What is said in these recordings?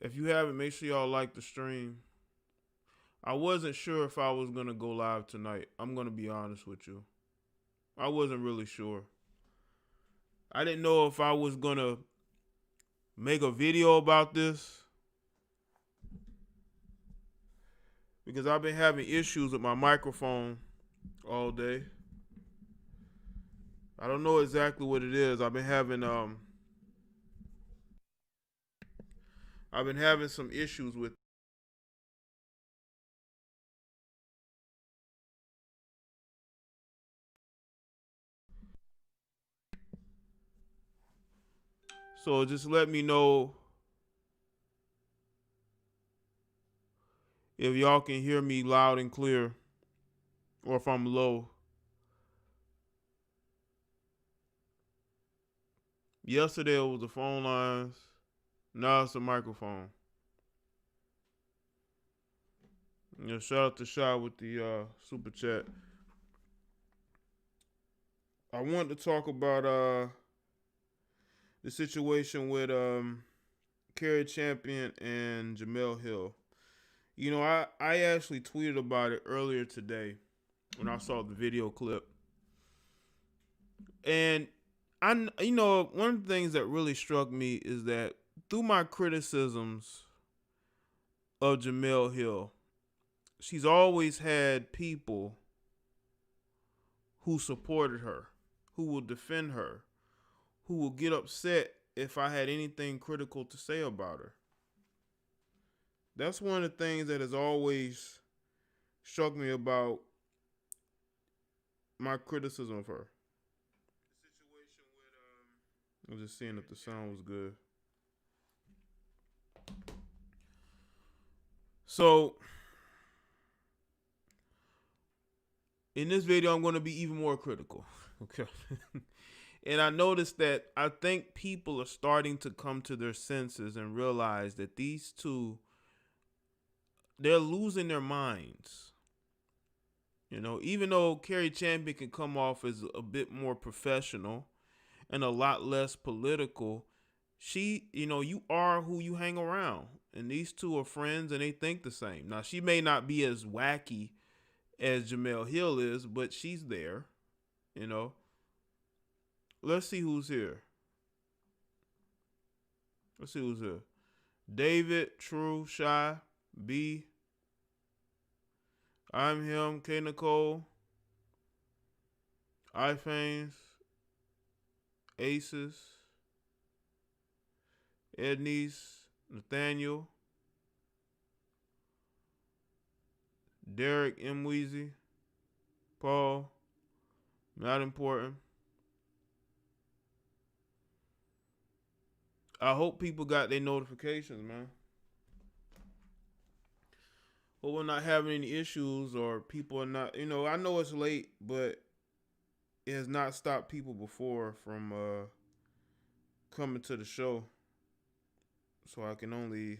If you haven't, make sure y'all like the stream. I wasn't sure if I was gonna go live tonight. I'm gonna be honest with you. I wasn't really sure. I didn't know if I was gonna make a video about this because I've been having issues with my microphone all day. I don't know exactly what it is. I've been having some issues with. So just let me know if y'all can hear me loud and clear or if I'm low. Yesterday it was the phone lines. Now it's the microphone. Yeah, shout out to Shy with the super chat. I wanted to talk about the situation with Cari Champion and Jemele Hill. You know, I actually tweeted about it earlier today when I saw the video clip. And one of the things that really struck me is that through my criticisms of Jemele Hill, she's always had people who supported her, who will defend her, who will get upset if I had anything critical to say about her. That's one of the things that has always struck me about my criticism of her. I was just seeing if the sound was good. So, in this video, I'm going to be even more critical. Okay. And I noticed that I think people are starting to come to their senses and realize that these two, they're losing their minds. You know, even though Cari Champion can come off as a bit more professional and a lot less political, you are who you hang around. And these two are friends and they think the same. Now, she may not be as wacky as Jemele Hill is, but she's there, you know. Let's see who's here. Let's see who's here. David, True, Shy, B, I'm Him, K Nicole, iFames, Aces, Ednice, Nathaniel, Derek M. Weezy, Paul, not important. I hope people got their notifications, man. Hope we're not having any issues or people are not, I know it's late, but it has not stopped people before from coming to the show. So I can only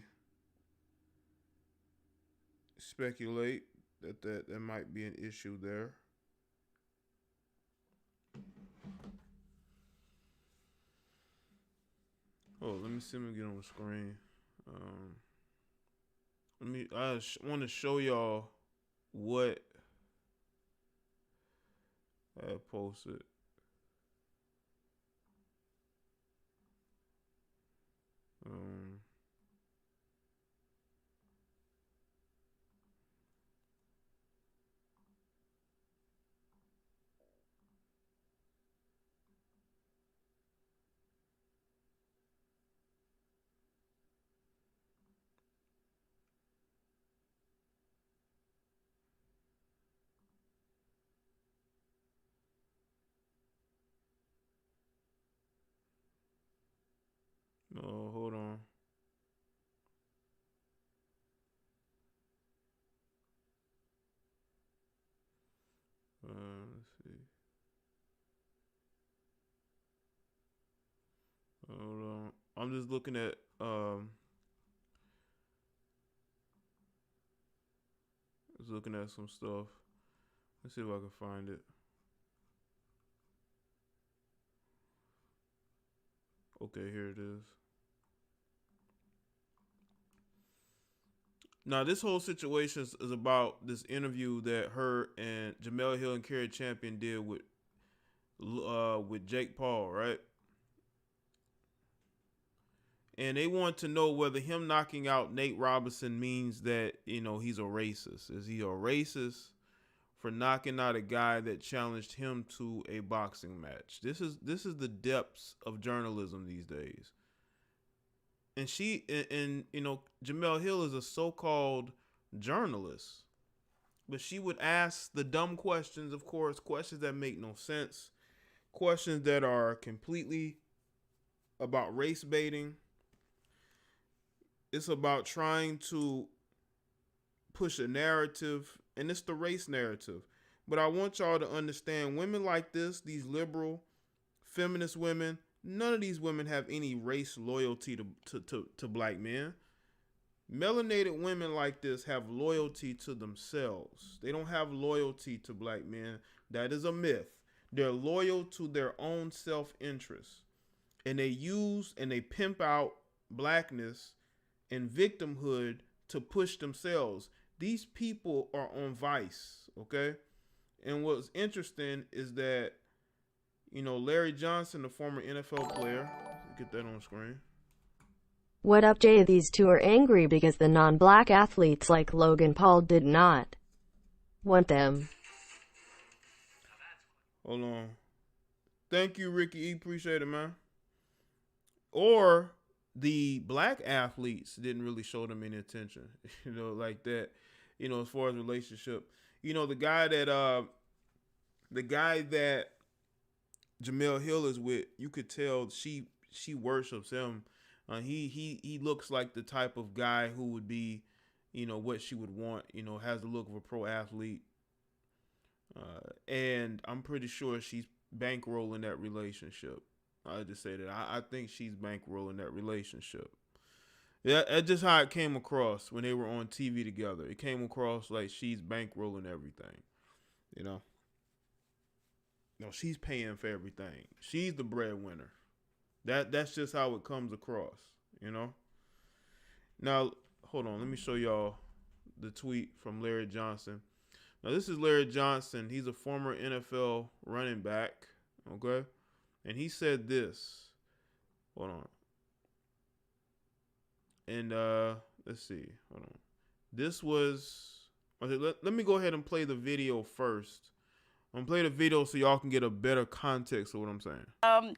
speculate that there might be an issue there. Oh, let me see him get on the screen. I want to show y'all what I posted. Um, oh, hold on. Let's see. Hold on. I'm just looking at some stuff. Let's see if I can find it. Okay, here it is. Now, this whole situation is about this interview that her and Jemele Hill and Cari Champion did with Jake Paul, right? And they want to know whether him knocking out Nate Robinson means that, he's a racist. Is he a racist for knocking out a guy that challenged him to a boxing match? This is the depths of journalism these days. And Jemele Hill is a so-called journalist, but she would ask the dumb questions, of course, questions that make no sense, questions that are completely about race baiting. It's about trying to push a narrative, and it's the race narrative. But I want y'all to understand, women like this, these liberal, feminist women, none of these women have any race loyalty to black men. Melanated women like this have loyalty to themselves. They don't have loyalty to black men. That is a myth. They're loyal to their own self-interest. And they use and they pimp out blackness and victimhood to push themselves. These people are on Vice, okay? And what's interesting is that, Larry Johnson, the former NFL player, get that on screen. What up, Jaye? These two are angry because the non-black athletes like Logan Paul did not want them. Hold on. Thank you, Ricky E. Appreciate it, man. Or the black athletes didn't really show them any attention, like that, as far as relationship. The guy that Jemele Hill is with, you could tell she worships him. He looks like the type of guy who would be, what she would want, has the look of a pro athlete. And I'm pretty sure she's bankrolling that relationship. I just say that. I think she's bankrolling that relationship. Yeah, that's just how it came across when they were on TV together. It came across like she's bankrolling everything. No, she's paying for everything. She's the breadwinner. That's just how it comes across, Now, hold on. Let me show y'all the tweet from Larry Johnson. Now, this is Larry Johnson. He's a former NFL running back, okay? And he said this. Hold on. And let's see. Hold on. This was... Okay, let me go ahead and play the video first. I'm going to play the video so y'all can get a better context of what I'm saying. I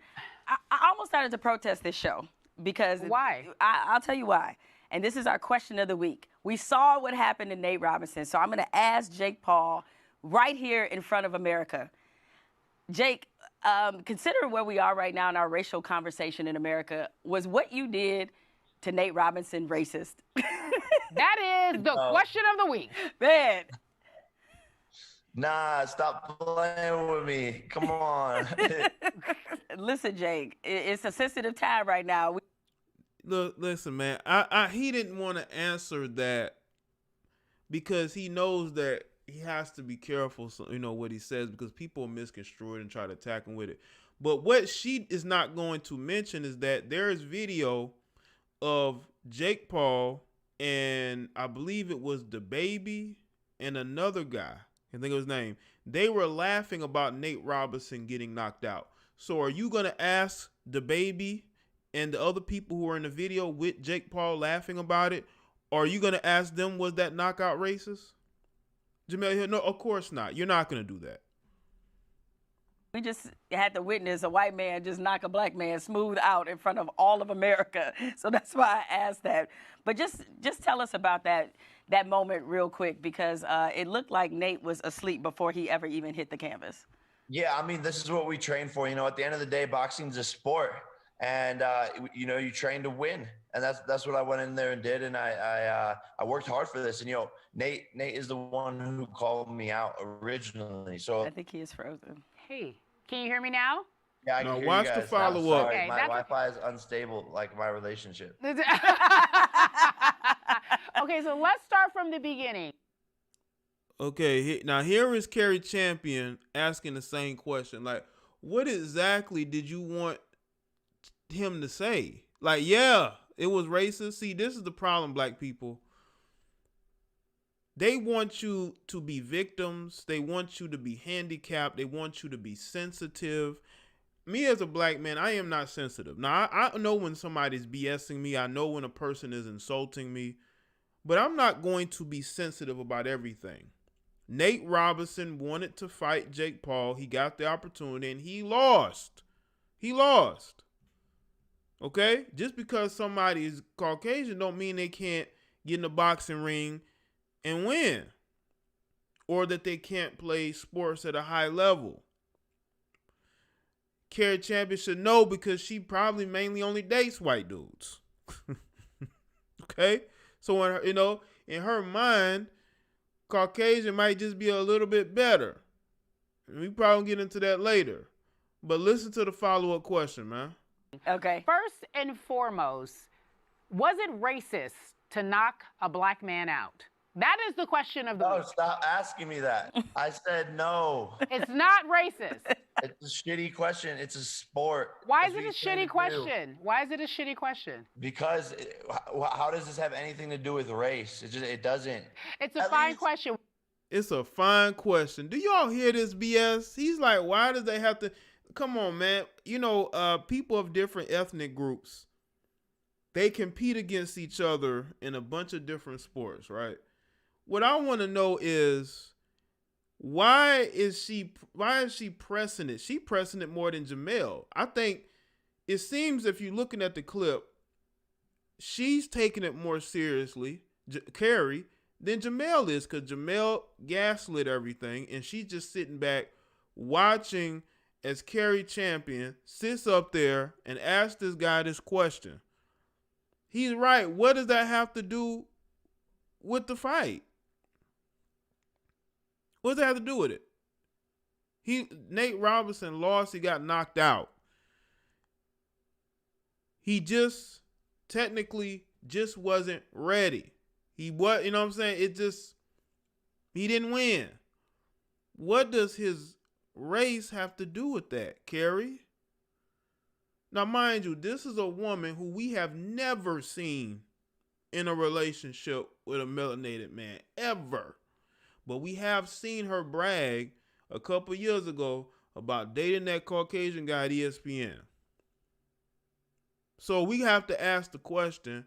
almost started to protest this show because... Why? I'll tell you why. And this is our question of the week. We saw what happened to Nate Robinson, so I'm going to ask Jake Paul right here in front of America. Jake, considering where we are right now in our racial conversation in America, was what you did to Nate Robinson racist? That is the question of the week. Man. Nah, stop playing with me. Come on. Listen, Jake, it's a sensitive time right now. Look, listen, man. He didn't want to answer that because he knows that he has to be careful, so, what he says, because people misconstrue it and try to attack him with it. But what she is not going to mention is that there is video of Jake Paul and I believe it was the baby and another guy. I think of his name. They were laughing about Nate Robinson getting knocked out. So are you going to ask the baby and the other people who are in the video with Jake Paul laughing about it? Or are you going to ask them, was that knockout racist? Jemele Hill, no, of course not. You're not going to do that. We just had to witness a white man just knock a black man smooth out in front of all of America. So that's why I asked that. But just tell us about that moment real quick, because it looked like Nate was asleep before he ever even hit the canvas. Yeah, I mean, this is what we train for. At the end of the day, boxing's a sport. And, you train to win. And that's what I went in there and did. And I worked hard for this. And, Nate is the one who called me out originally. So I think he is frozen. Hey, can you hear me now? Yeah, I can hear watch you guys the follow-up. Sorry, Okay, my Wi-Fi is unstable, like my relationship. Okay, so let's start from the beginning. Okay, now here is Cari Champion asking the same question. Like, what exactly did you want him to say? Like, yeah, it was racist. See, this is the problem, black people. They want you to be victims. They want you to be handicapped. They want you to be sensitive. Me as a black man, I am not sensitive. Now, I know when somebody's BSing me. I know when a person is insulting me. But I'm not going to be sensitive about everything. Nate Robinson wanted to fight Jake Paul. He got the opportunity, and he lost. He lost. Okay? Just because somebody is Caucasian don't mean they can't get in the boxing ring and win. Or that they can't play sports at a high level. Cari Champion should know because she probably mainly only dates white dudes. Okay? So, in her mind, Caucasian might just be a little bit better. And we probably get into that later. But listen to the follow-up question, man. Okay. First and foremost, was it racist to knock a black man out? That is the question of the No, week. stop asking me that. I said no. It's not racist. It's a shitty question. It's a sport. Why That's is it what a you train shitty to do. question? Why is it a shitty question? Because how does this have anything to do with race? It doesn't. It's a At fine least- question. It's a fine question. Do y'all hear this BS? He's like, why does they have to? Come on, man. People of different ethnic groups, they compete against each other in a bunch of different sports, right? What I want to know is, why is she pressing it? She pressing it more than Jemele. I think it seems, if you're looking at the clip, she's taking it more seriously, Cari, than Jemele is, because Jemele gaslit everything, and she's just sitting back watching as Cari Champion sits up there and asks this guy this question. He's right. What does that have to do with the fight? What does that have to do with it? Nate Robinson lost. He got knocked out. He just technically just wasn't ready. He was, you know what I'm saying? He didn't win. What does his race have to do with that, Cari? Now, mind you, this is a woman who we have never seen in a relationship with a melanated man, ever. But we have seen her brag a couple years ago about dating that Caucasian guy at ESPN. So we have to ask the question,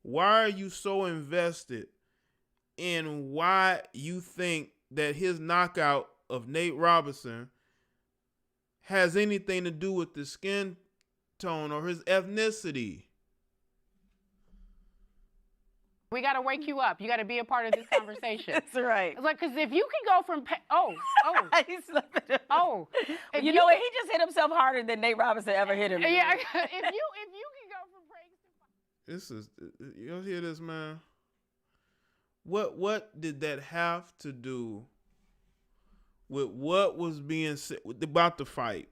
why are you so invested in why you think that his knockout of Nate Robinson has anything to do with the skin tone or his ethnicity? We got to wake you up. You got to be a part of this conversation. That's right. It's like, because if you can go from, He's slipping it. if You know what? He just hit himself harder than Nate Robinson ever hit him. yeah, if you can go from praise to You hear this, man? What did that have to do with what was being said about the fight?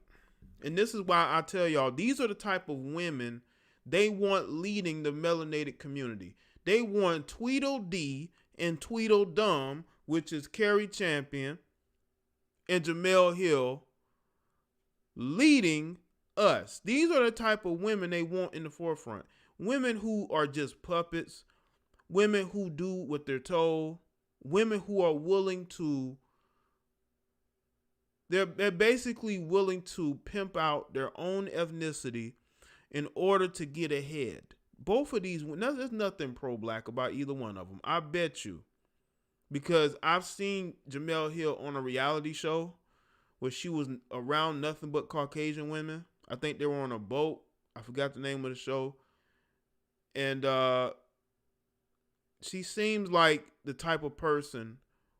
And this is why I tell y'all, these are the type of women they want leading the melanated community. They want Tweedledee and Tweedledum, which is Cari Champion and Jemele Hill, leading us. These are the type of women they want in the forefront. Women who are just puppets, women who do what they're told, women who are willing to, they're basically willing to pimp out their own ethnicity in order to get ahead. Both of these, there's nothing pro-black about either one of them. I bet you. Because I've seen Jemele Hill on a reality show where she was around nothing but Caucasian women. I think they were on a boat. I forgot the name of the show. And she seems like the type of person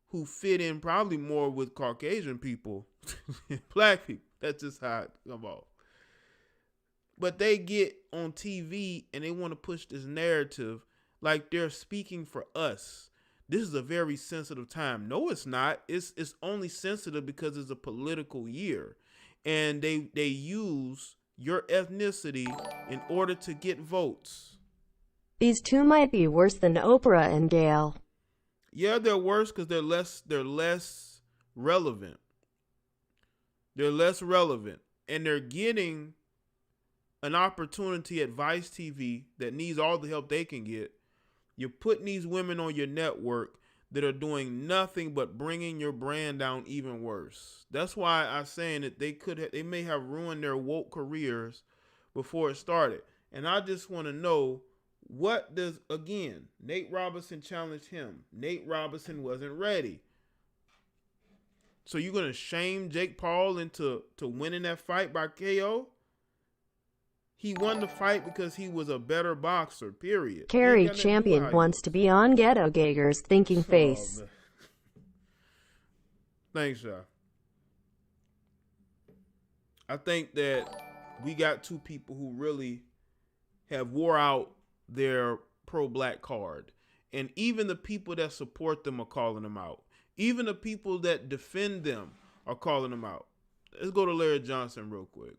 who fit in probably more with Caucasian people than black people. That's just how it comes off. But they get on TV and they want to push this narrative like they're speaking for us. This is a very sensitive time. No, it's not. It's only sensitive because it's a political year. And they use your ethnicity in order to get votes. These two might be worse than Oprah and Gayle. Yeah, they're worse because they're less relevant. They're less relevant. And they're getting an opportunity at Vice TV that needs all the help they can get. You're putting these women on your network that are doing nothing but bringing your brand down even worse. That's why I'm saying that they may have ruined their woke careers before it started. And I just want to know, what does, again, Nate Robinson challenged him. Nate Robinson wasn't ready. So you're going to shame Jake Paul into winning that fight by KO? He won the fight because he was a better boxer, period. Cari champion wants to be on Ghetto Gager's thinking face. Man. Thanks, y'all. I think that we got two people who really have wore out their pro-black card. And even the people that support them are calling them out. Even the people that defend them are calling them out. Let's go to Larry Johnson real quick.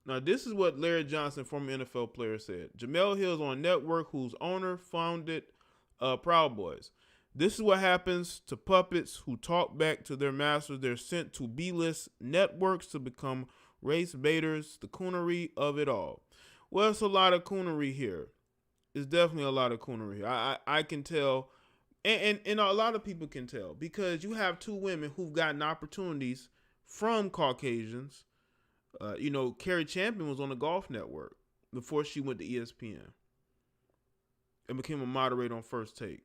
Now, this is what Larry Johnson, former NFL player, said. Jemele Hill's on a network whose owner founded Proud Boys. This is what happens to puppets who talk back to their masters. They're sent to B-list networks to become race baiters, the coonery of it all. Well, it's a lot of coonery here. It's definitely a lot of coonery. I can tell, and a lot of people can tell, because you have two women who've gotten opportunities from Caucasians. Cari Champion was on the Golf Network before she went to ESPN and became a moderator on First Take.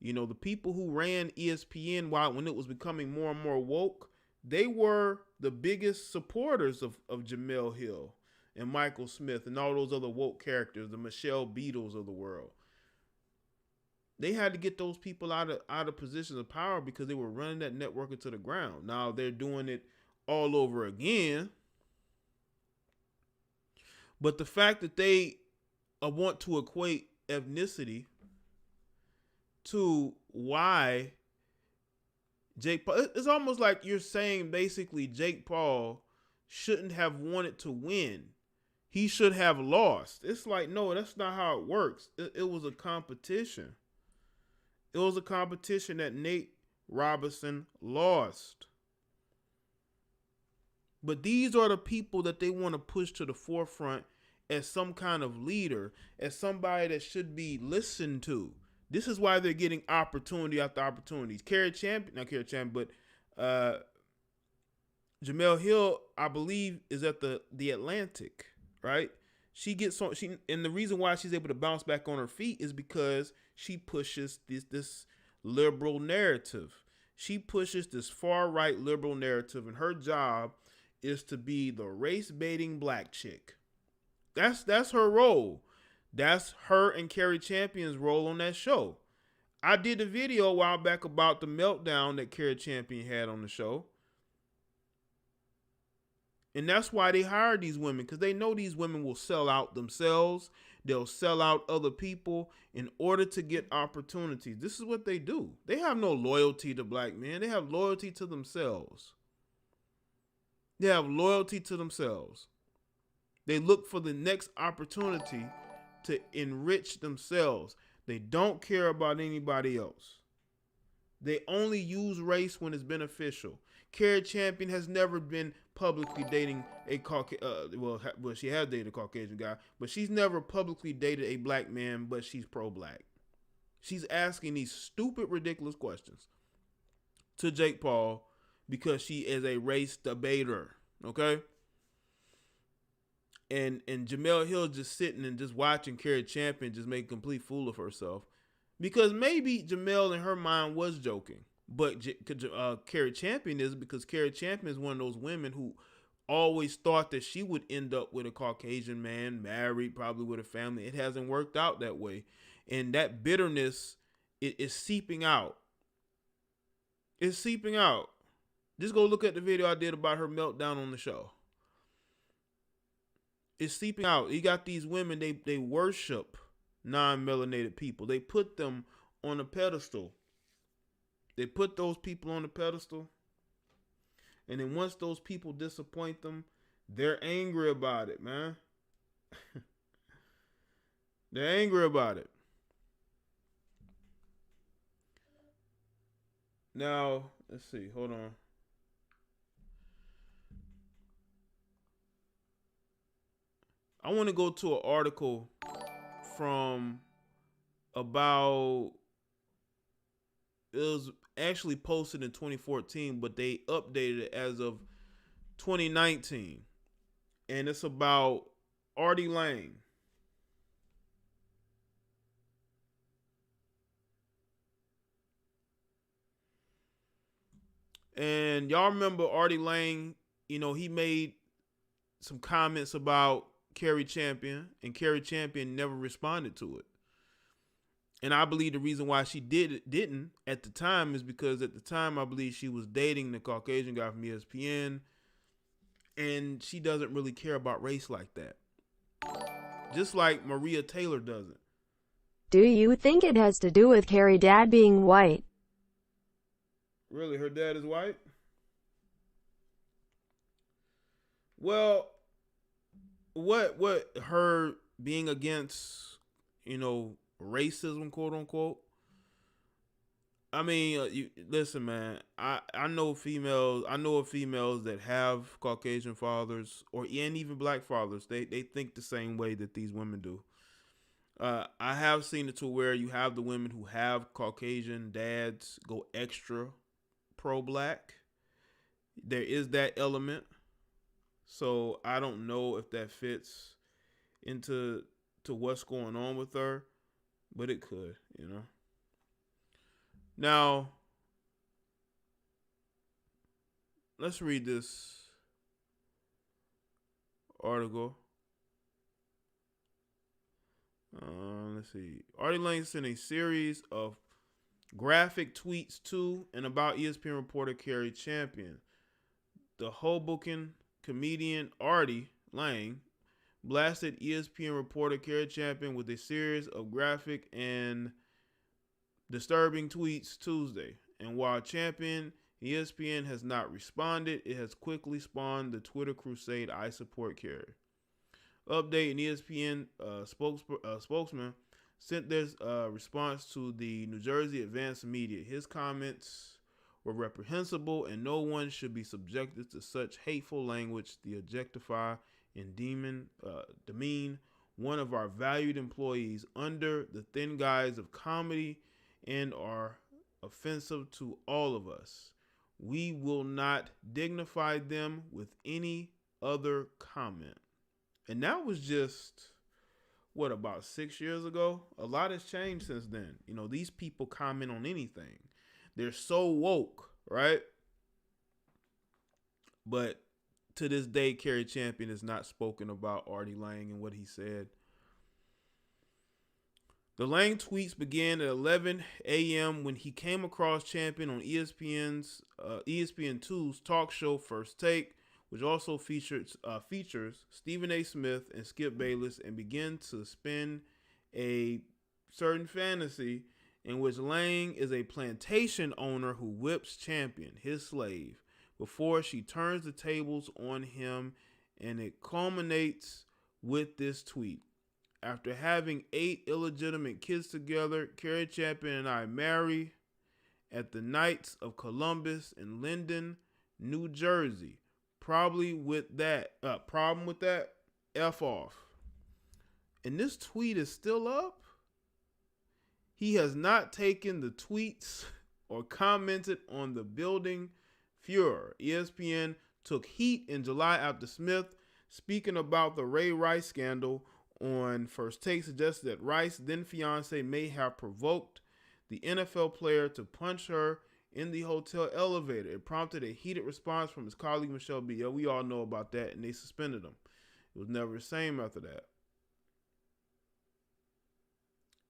The people who ran ESPN when it was becoming more and more woke, they were the biggest supporters of Jemele Hill and Michael Smith and all those other woke characters, the Michelle Beadles of the world. They had to get those people out of positions of power because they were running that network into the ground. Now they're doing it all over again. But the fact that they want to equate ethnicity to why Jake Paul, it's almost like you're saying basically Jake Paul shouldn't have wanted to win. He should have lost. It's like, no, that's not how it works. It was a competition. It was a competition that Nate Robinson lost. But these are the people that they want to push to the forefront as some kind of leader, as somebody that should be listened to. This is why they're getting opportunity after opportunities. Jemele Hill, I believe, is at the Atlantic, right? And the reason why she's able to bounce back on her feet is because she pushes this liberal narrative. She pushes this far right liberal narrative, and her job is to be the race baiting black chick. That's her role. That's her and Cari Champion's role on that show. I did a video a while back about the meltdown that Cari Champion had on the show. And that's why they hired these women, because they know these women will sell out themselves. They'll sell out other people in order to get opportunities. This is what they do. They have no loyalty to black men. They have loyalty to themselves. They have loyalty to themselves. They look for the next opportunity to enrich themselves. They don't care about anybody else. They only use race when it's beneficial. Cari Champion has never been publicly dating a Caucasian, she has dated a Caucasian guy, but she's never publicly dated a black man, but she's pro-black. She's asking these stupid, ridiculous questions to Jake Paul because she is a race debater, okay? And Jemele Hill just sitting and just watching Cari Champion just make a complete fool of herself, because maybe Jemele in her mind was joking, but Cari Champion is, because Cari Champion is one of those women who always thought that she would end up with a Caucasian man, married, probably with a family. It hasn't worked out that way, and that bitterness is seeping out. It's seeping out. Just go look at the video I did about her meltdown on the show. It's seeping out. You got these women, they worship non-melanated people. They put them on a pedestal. They put those people on the pedestal. And then once those people disappoint them, they're angry about it, man. They're angry about it. Now, let's see. Hold on. I want to go to an article from about was actually posted in 2014, but they updated it as of 2019. And it's about Artie Lang. And y'all remember Artie Lang, he made some comments about Cari Champion, and Cari Champion never responded to it. And I believe the reason why she didn't at the time is because at the time I believe she was dating the Caucasian guy from ESPN, and she doesn't really care about race like that. Just like Maria Taylor doesn't. Do you think it has to do with Cari dad being white? Really, her dad is white? Well, what her being against, racism, quote unquote. I mean, listen, man. I know females. I know of females that have Caucasian fathers, and even black fathers. They think the same way that these women do. I have seen it to where you have the women who have Caucasian dads go extra pro-black. There is that element. So I don't know if that fits into what's going on with her, but it could, Now, let's read this article. Let's see. Artie Lang sent a series of graphic tweets to and about ESPN reporter Cari Champion. The Hoboken comedian Artie Lang blasted ESPN reporter Cari Champion with a series of graphic and disturbing tweets Tuesday. And while ESPN has not responded, it has quickly spawned the Twitter crusade, I support Cari. Update, and ESPN spokesman sent this response to the New Jersey Advanced Media. His comments were reprehensible, and no one should be subjected to such hateful language to objectify and demean one of our valued employees under the thin guise of comedy and are offensive to all of us. We will not dignify them with any other comment. And that was just, about 6 years ago? A lot has changed since then. These people comment on anything. They're so woke, right? But to this day, Cari Champion has not spoken about Artie Lang and what he said. The Lang tweets began at 11 a.m. when he came across Champion on ESPN2's talk show First Take, which also features Stephen A. Smith and Skip Bayless, and began to spin a certain fantasy in which Lang is a plantation owner who whips Champion, his slave, before she turns the tables on him, and it culminates with this tweet. After having 8 illegitimate kids together, Cari Champion and I marry at the Knights of Columbus in Linden, New Jersey. Problem with that, F off. And this tweet is still up. He has not taken the tweets or commented on the building furor. ESPN took heat in July after Smith, speaking about the Ray Rice scandal on First Take, suggested that Rice, then fiance, may have provoked the NFL player to punch her in the hotel elevator. It prompted a heated response from his colleague Michelle B. Yeah, we all know about that, and they suspended him. It was never the same after that.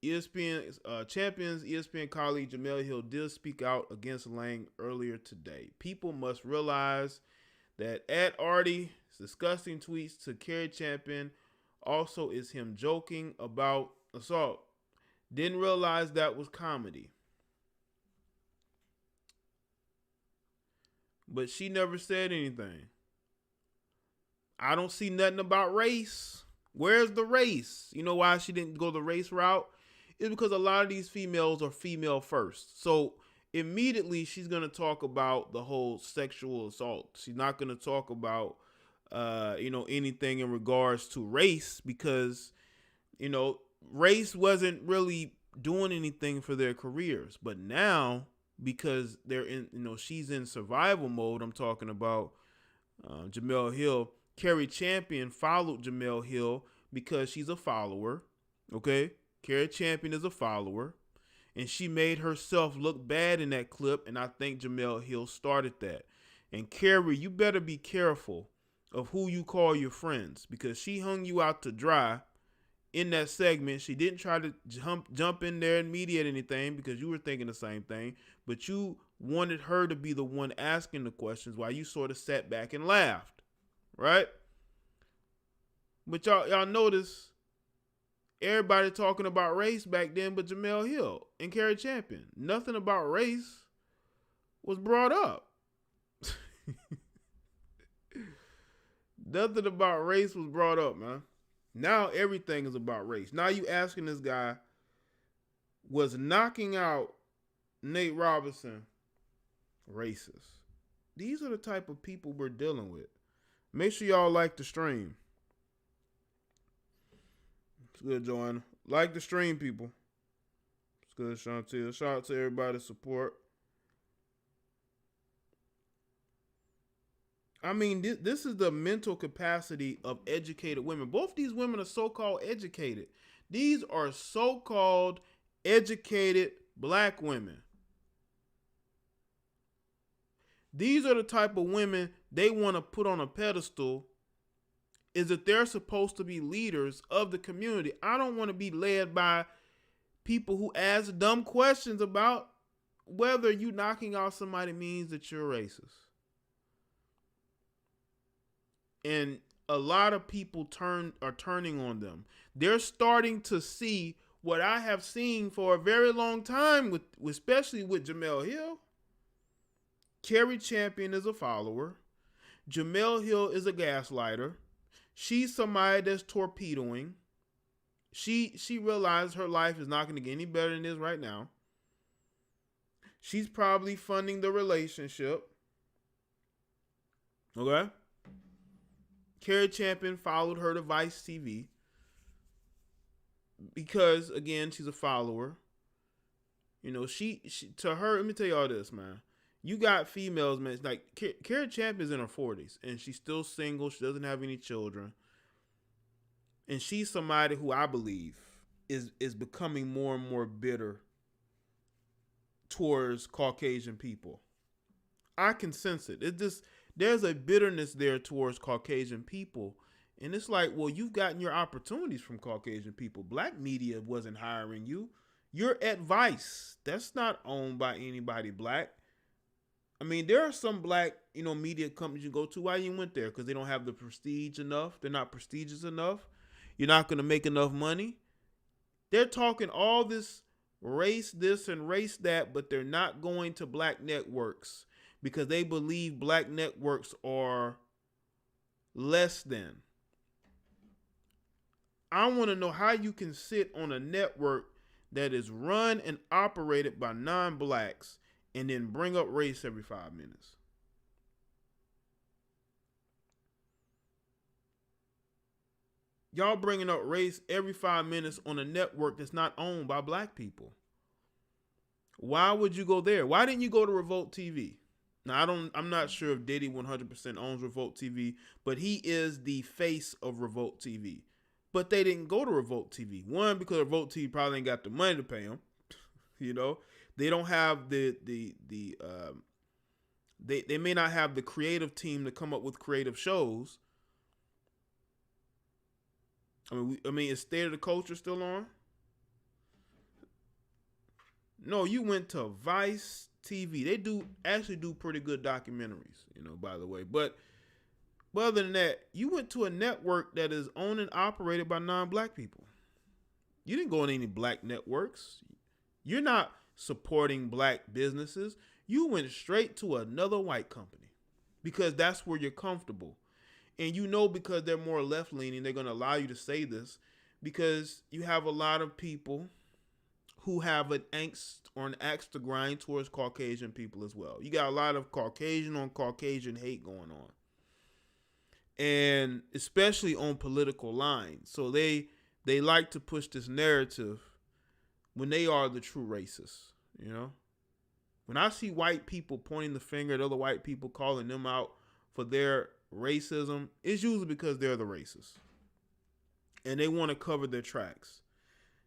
ESPN colleague Jemele Hill did speak out against Lang earlier today. People must realize that at Artie's disgusting tweets to Cari Champion also is him joking about assault. Didn't realize that was comedy. But she never said anything. I don't see nothing about race. Where's the race? You know why she didn't go the race route? It's because a lot of these females are female first. So immediately she's going to talk about the whole sexual assault. She's not going to talk about, anything in regards to race because, race wasn't really doing anything for their careers. But now because they're in, she's in survival mode. I'm talking about Jemele Hill. Cari Champion followed Jemele Hill because she's a follower. Okay, Cari Champion is a follower, and she made herself look bad in that clip, and I think Jemele Hill started that. And Cari, you better be careful of who you call your friends, because she hung you out to dry in that segment. She didn't try to jump in there and mediate anything because you were thinking the same thing, but you wanted her to be the one asking the questions while you sort of sat back and laughed, right? But y'all notice everybody talking about race back then but Jemele Hill and Cari Champion. Nothing about race was brought up. Nothing about race was brought up, man. Now everything is about race. Now you asking this guy, was knocking out Nate Robinson racist? These are the type of people we're dealing with. Make sure y'all like the stream. It's good, Joanna. Like the stream, people. It's good, Chantel. Shout out to everybody's support. I mean, this is the mental capacity of educated women. Both these women are so-called educated. These are so-called educated black women. These are the type of women they want to put on a pedestal, is that they're supposed to be leaders of the community. I don't want to be led by people who ask dumb questions about whether you knocking out somebody means that you're racist. And a lot of people are turning on them. They're starting to see what I have seen for a very long time, especially with Jemele Hill. Cari Champion is a follower. Jemele Hill is a gaslighter. She's somebody that's torpedoing. She realized her life is not going to get any better than this right now. She's probably funding the relationship. Okay? Cari Champion followed her to Vice TV because, again, she's a follower. She to her, let me tell you all this, man. You got females, man. It's like Cari Champion's in her 40s, and she's still single. She doesn't have any children. And she's somebody who I believe is becoming more and more bitter towards Caucasian people. I can sense it. There's a bitterness there towards Caucasian people. And it's like, well, you've gotten your opportunities from Caucasian people. Black media wasn't hiring you. You're at Vice. That's not owned by anybody black. I mean, there are some black, media companies you go to. Why you went there? Because they don't have the prestige enough. They're not prestigious enough. You're not going to make enough money. They're talking all this race this and race that, but they're not going to black networks because they believe black networks are less than. I want to know how you can sit on a network that is run and operated by non-blacks and then bring up race every 5 minutes. Y'all bringing up race every 5 minutes on a network that's not owned by black people. Why would you go there? Why didn't you go to Revolt TV? Now, I'm not sure if Diddy 100% owns Revolt TV, but he is the face of Revolt TV. But they didn't go to Revolt TV. One, because Revolt TV probably ain't got the money to pay them. They don't have they may not have the creative team to come up with creative shows. I mean, is State of the Culture still on? No, you went to Vice TV. They actually do pretty good documentaries, by the way. But other than that, you went to a network that is owned and operated by non-black people. You didn't go on any black networks. You're not supporting black businesses. You went straight to another white company because that's where you're comfortable. And because they're more left-leaning, they're going to allow you to say this because you have a lot of people who have an angst or an axe to grind towards Caucasian people as well. You got a lot of Caucasian on Caucasian hate going on. And especially on political lines. So they like to push this narrative when they are the true racists, When I see white people pointing the finger at other white people, calling them out for their racism, it's usually because they're the racists. And they want to cover their tracks.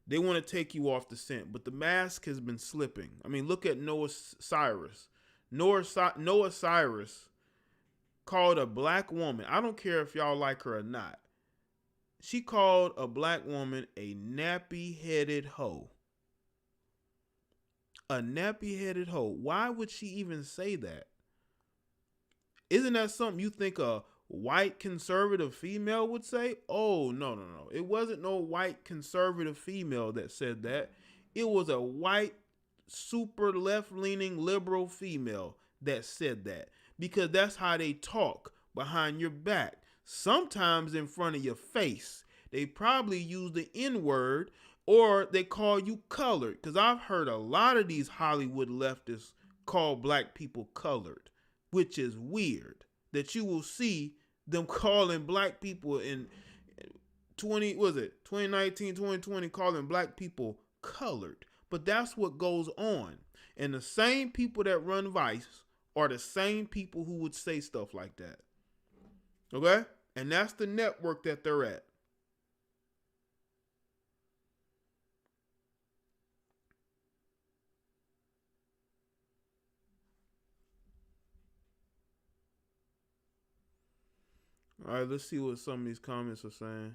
They want to take you off the scent. But the mask has been slipping. I mean, look at Noah Cyrus. Noah Cyrus called a black woman, I don't care if y'all like her or not, she called a black woman a nappy-headed hoe. A nappy-headed hoe. Why would she even say that? Isn't that something you think a white conservative female would say? Oh, no. It wasn't no white conservative female that said that. It was a white, super left-leaning liberal female that said that. Because that's how they talk behind your back. Sometimes in front of your face. They probably use the N-word, or they call you colored. Because I've heard a lot of these Hollywood leftists call black people colored, which is weird. That you will see them calling black people in 2019, 2020, calling black people colored. But that's what goes on. And the same people that run Vice are the same people who would say stuff like that. Okay? And that's the network that they're at. All right, let's see what some of these comments are saying.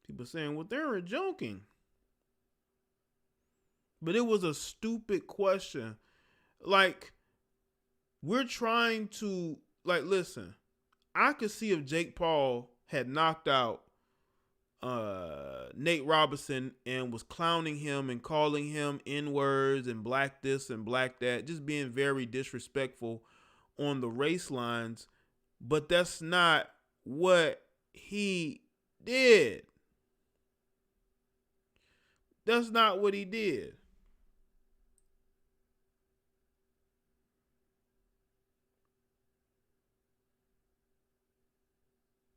People saying, well, they're joking. But it was a stupid question. Like, we're trying to, like, listen, I could see if Jake Paul had knocked out Nate Robinson and was clowning him and calling him N-words and black this and black that, just being very disrespectful on the race lines, but that's not what he did. That's not what he did.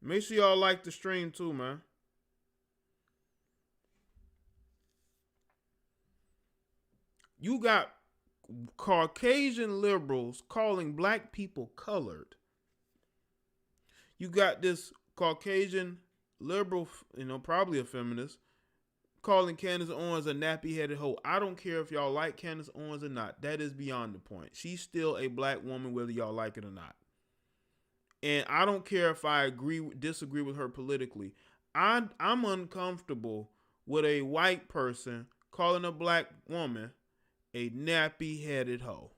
Make sure y'all like the stream too, man. You got Caucasian liberals calling black people colored. You got this Caucasian liberal, probably a feminist, calling Candace Owens a nappy-headed hoe. I don't care if y'all like Candace Owens or not. That is beyond the point. She's still a black woman, whether y'all like it or not. And I don't care if I disagree with her politically. I'm uncomfortable with a white person calling a black woman a nappy-headed hoe.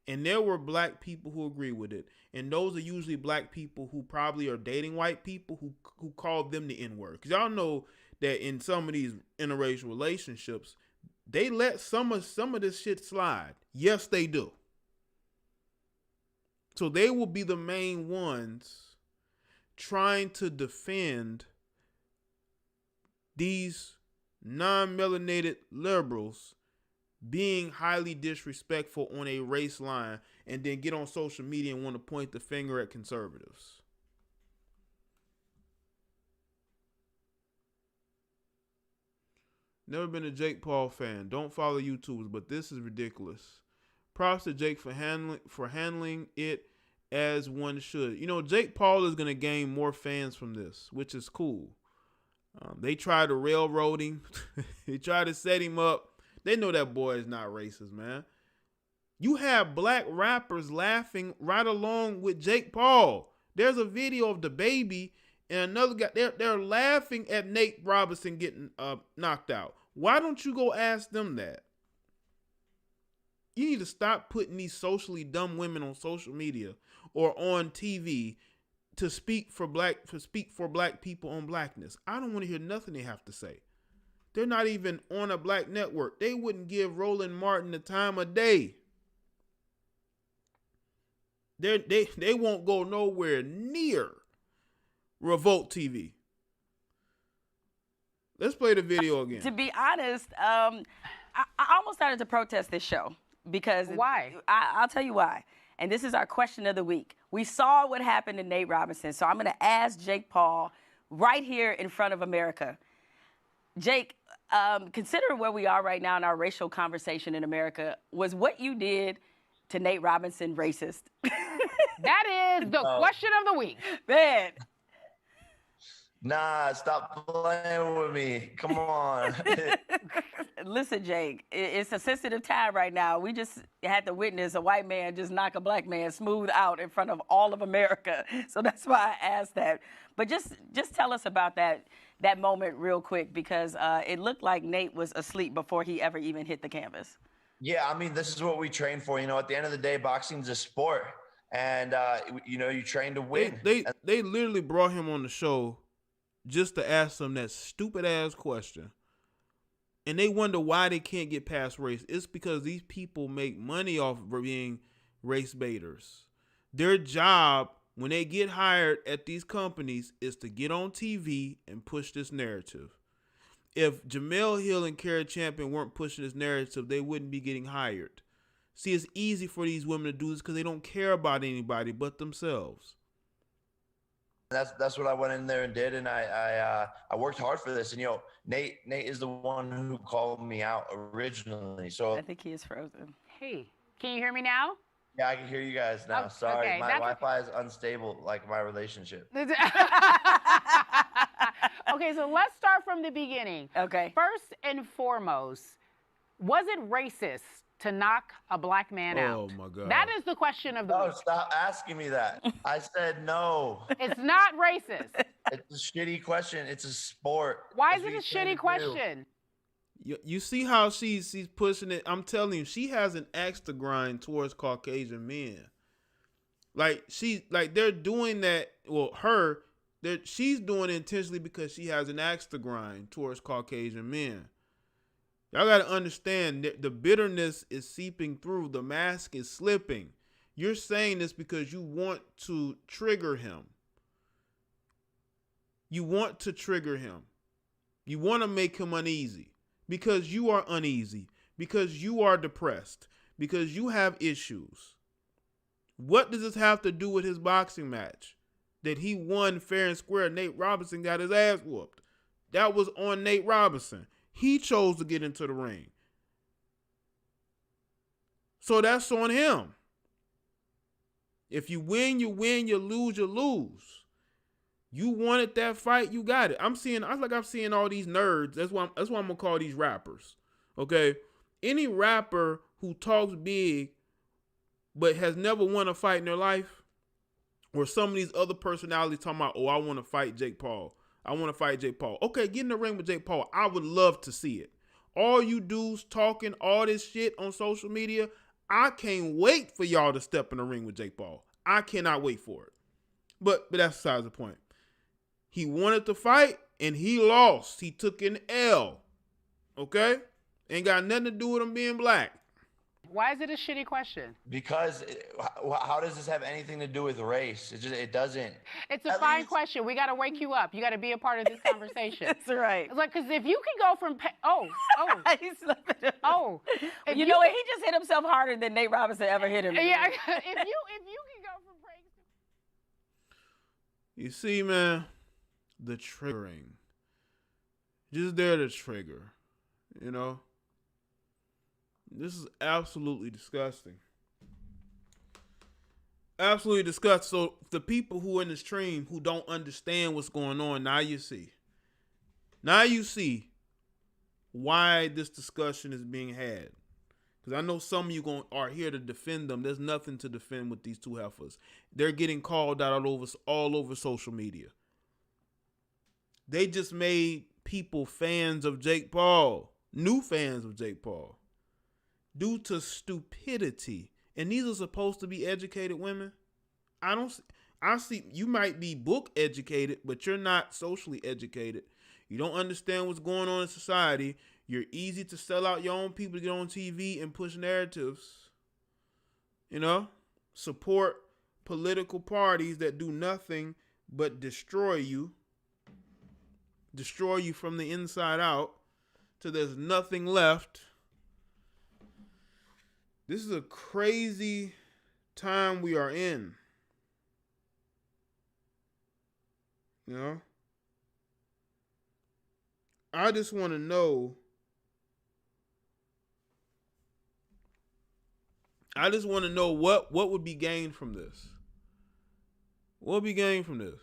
And there were black people who agree with it. And those are usually black people who probably are dating white people who call them the N-word. Because y'all know that in some of these interracial relationships, they let some of this shit slide. Yes, they do. So they will be the main ones trying to defend these non-melanated liberals being highly disrespectful on a race line, and then get on social media and want to point the finger at conservatives. Never been a Jake Paul fan. Don't follow YouTubers, but this is ridiculous. Props to Jake for handling it as one should. Jake Paul is going to gain more fans from this, which is cool. They tried to railroad him. They tried to set him up. They know that boy is not racist, man. You have black rappers laughing right along with Jake Paul. There's a video of the baby and another guy. They're laughing at Nate Robinson getting knocked out. Why don't you go ask them that? You need to stop putting these socially dumb women on social media or on TV to speak for black people on blackness. I don't want to hear nothing they have to say. They're not even on a black network. They wouldn't give Roland Martin the time of day. They won't go nowhere near Revolt TV. Let's play the video again. To be honest, I almost started to protest this show because why? I'll tell you why. And this is our question of the week. We saw what happened to Nate Robinson, so I'm going to ask Jake Paul right here in front of America. Jake, considering where we are right now in our racial conversation in America, was what you did to Nate Robinson racist? That is the question of the week. Man. Nah, stop playing with me. Come on. Listen, Jake, it's a sensitive time right now. We just had to witness a white man just knock a black man smooth out in front of all of America. So that's why I asked that. But just tell us about that moment real quick, because it looked like Nate was asleep before he ever even hit the canvas. Yeah, I mean, this is what we train for. You know, at the end of the day, boxing's a sport. And, you know, you train to win. They literally brought him on the show just to ask him that stupid ass question. And they wonder why they can't get past race. It's because these people make money off of being race baiters. Their job when they get hired at these companies is to get on TV and push this narrative. If Jemele Hill and Cari Champion weren't pushing this narrative, they wouldn't be getting hired. See, it's easy for these women to do this because they don't care about anybody but themselves. That's what I went in there and did, and I worked hard for this. And you know, Nate is the one who called me out originally. So I think he is frozen. Hey, can you hear me now? Yeah, I can hear you guys now. Oh, Sorry, okay, my Wi-Fi is unstable, like my relationship. Okay, so let's start from the beginning. Okay. First and foremost, was it racist to knock a black man out? Oh my God. That is the question of the No, week. stop asking me that. I said no. It's not racist. It's a shitty question. It's a sport. Why That's is it a what you train shitty to do. question? You see how she's pushing it? I'm telling you, she has an axe to grind towards Caucasian men. Like they're doing that. Well, she's doing it intentionally because she has an axe to grind towards Caucasian men. Y'all got to understand that the bitterness is seeping through. The mask is slipping. You're saying this because you want to trigger him. You want to trigger him. You want to make him uneasy because you are uneasy, because you are depressed, because you have issues. What does this have to do with his boxing match? That he won fair and square. Nate Robinson got his ass whooped. That was on Nate Robinson. He chose to get into the ring. So that's on him. If you win, you win. You lose, you lose. You wanted that fight, you got it. I'm seeing all these nerds. That's why I'm gonna call these rappers. Okay? Any rapper who talks big but has never won a fight in their life, or some of these other personalities talking about, oh, I want to fight Jake Paul. I want to fight Jake Paul. Okay, get in the ring with Jake Paul. I would love to see it. All you dudes talking all this shit on social media, I can't wait for y'all to step in the ring with Jake Paul. I cannot wait for it. But that's besides the point. He wanted to fight, and he lost. He took an L. Okay? Ain't got nothing to do with him being black. Why is it a shitty question? Because how does this have anything to do with race? It doesn't. It's a fine question. We got to wake you up. You got to be a part of this conversation. That's right. It's like, because if you can go from He's slipping. if you know what? He just hit himself harder than Nate Robinson ever hit him. Yeah, if you can go from praise You see, man, the triggering. Just there to trigger, you know? This is absolutely disgusting. Absolutely disgusting. So the people who are in the stream who don't understand what's going on, now you see. Now you see why this discussion is being had. Because I know some of you are here to defend them. There's nothing to defend with these two heifers. They're getting called out all over social media. They just made people fans of Jake Paul, new fans of Jake Paul, due to stupidity. And these are supposed to be educated women. I see you might be book educated, but you're not socially educated. You don't understand what's going on in society. You're easy to sell out your own people to get on TV and push narratives. You know, support political parties that do nothing but destroy you from the inside out till there's nothing left. This is a crazy time we are in. You know? I just want to know I just want to know what would be gained from this. What would be gained from this?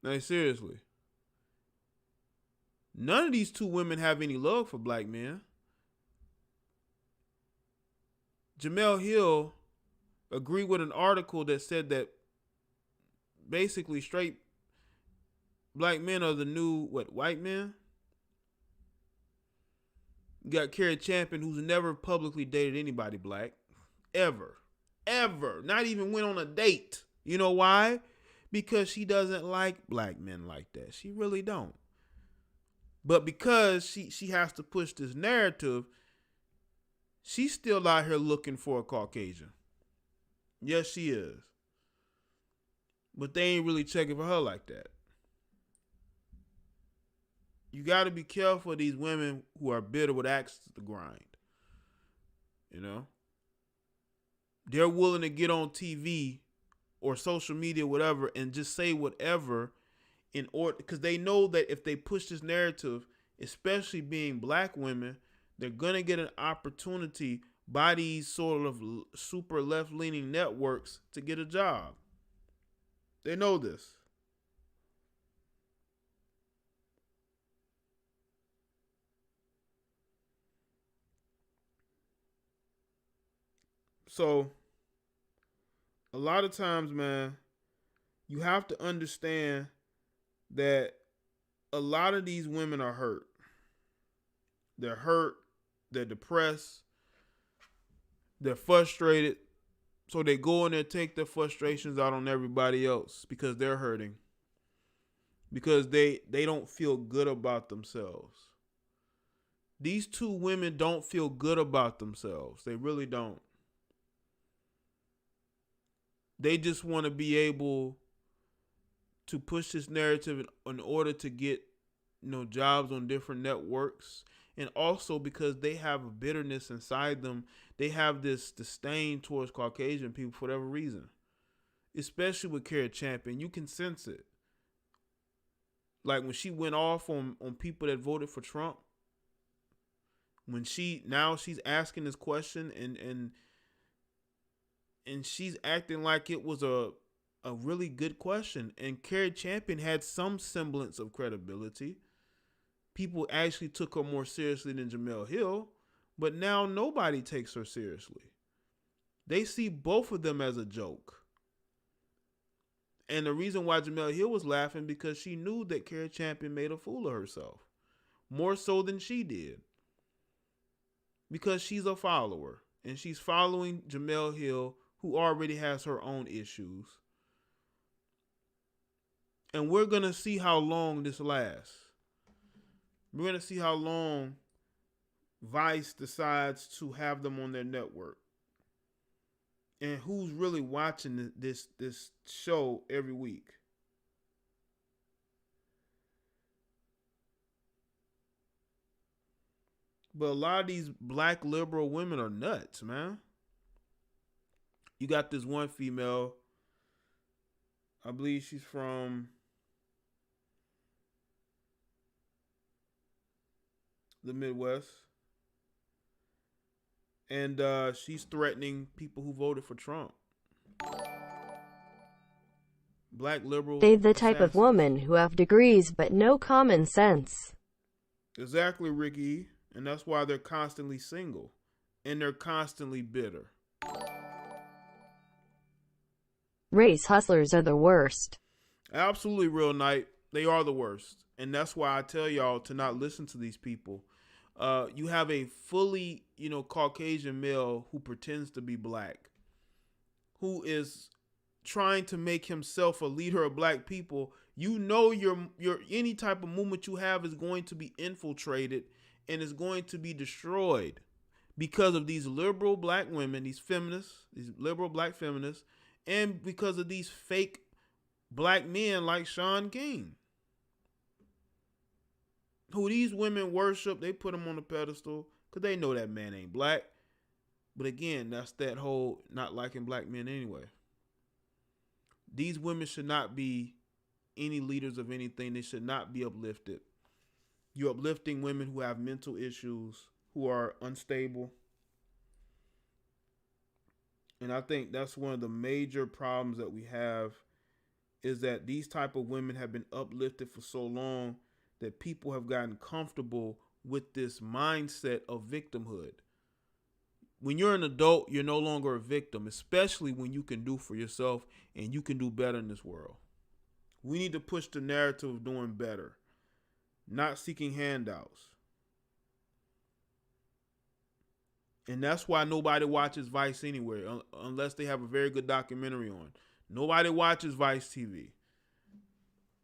Like, seriously. None of these two women have any love for black men. Jemele Hill agreed with an article that said that basically straight black men are the new, white men? You got Cari Champion, who's never publicly dated anybody black. Ever. Ever. Not even went on a date. You know why? Because she doesn't like black men like that. She really don't. But because she has to push this narrative, she's still out here looking for a Caucasian. Yes, she is. But they ain't really checking for her like that. You got to be careful of these women who are bitter with axes to grind. You know? They're willing to get on TV or social media, whatever, and just say whatever in order, because they know that if they push this narrative, especially being black women, they're going to get an opportunity by these sort of super left-leaning networks to get a job. They know this. So, a lot of times, man, you have to understand that a lot of these women are hurt. They're hurt. They're depressed. They're frustrated. So they go in there and take their frustrations out on everybody else because they're hurting. Because they don't feel good about themselves. These two women don't feel good about themselves. They really don't. They just want to be able to push this narrative in order to get, jobs on different networks. And also because they have a bitterness inside them. They have this disdain towards Caucasian people for whatever reason. Especially with Cari Champion. You can sense it. Like when she went off on people that voted for Trump. When she's asking this question and she's acting like it was a really good question. And Cari Champion had some semblance of credibility. People actually took her more seriously than Jemele Hill, but now nobody takes her seriously. They see both of them as a joke. And the reason why Jemele Hill was laughing because she knew that Cari Champion made a fool of herself. More so than she did. Because she's a follower. And she's following Jemele Hill, who already has her own issues. And we're going to see how long this lasts. We're going to see how long Vice decides to have them on their network. And who's really watching this show every week. But a lot of these black liberal women are nuts, man. You got this one female, I believe she's from the Midwest. And she's threatening people who voted for Trump. Black liberal. They're the type of woman who have degrees but no common sense. Exactly, Ricky. And that's why they're constantly single. And they're constantly bitter. Race hustlers are the worst. Absolutely, Real Knight. They are the worst. And that's why I tell y'all to not listen to these people. You have a fully, Caucasian male who pretends to be black, who is trying to make himself a leader of black people. Your any type of movement you have is going to be infiltrated and is going to be destroyed because of these liberal black women, these feminists, these liberal black feminists, and because of these fake black men like Shaun King, who these women worship. They put him on a pedestal because they know that man ain't black. But again, that's that whole not liking black men anyway. These women should not be any leaders of anything. They should not be uplifted. You're uplifting women who have mental issues, who are unstable. And I think that's one of the major problems that we have, is that these type of women have been uplifted for so long that people have gotten comfortable with this mindset of victimhood. When you're an adult, you're no longer a victim, especially when you can do for yourself and you can do better in this world. We need to push the narrative of doing better, not seeking handouts. And that's why nobody watches Vice anywhere, unless they have a very good documentary on. Nobody watches Vice TV.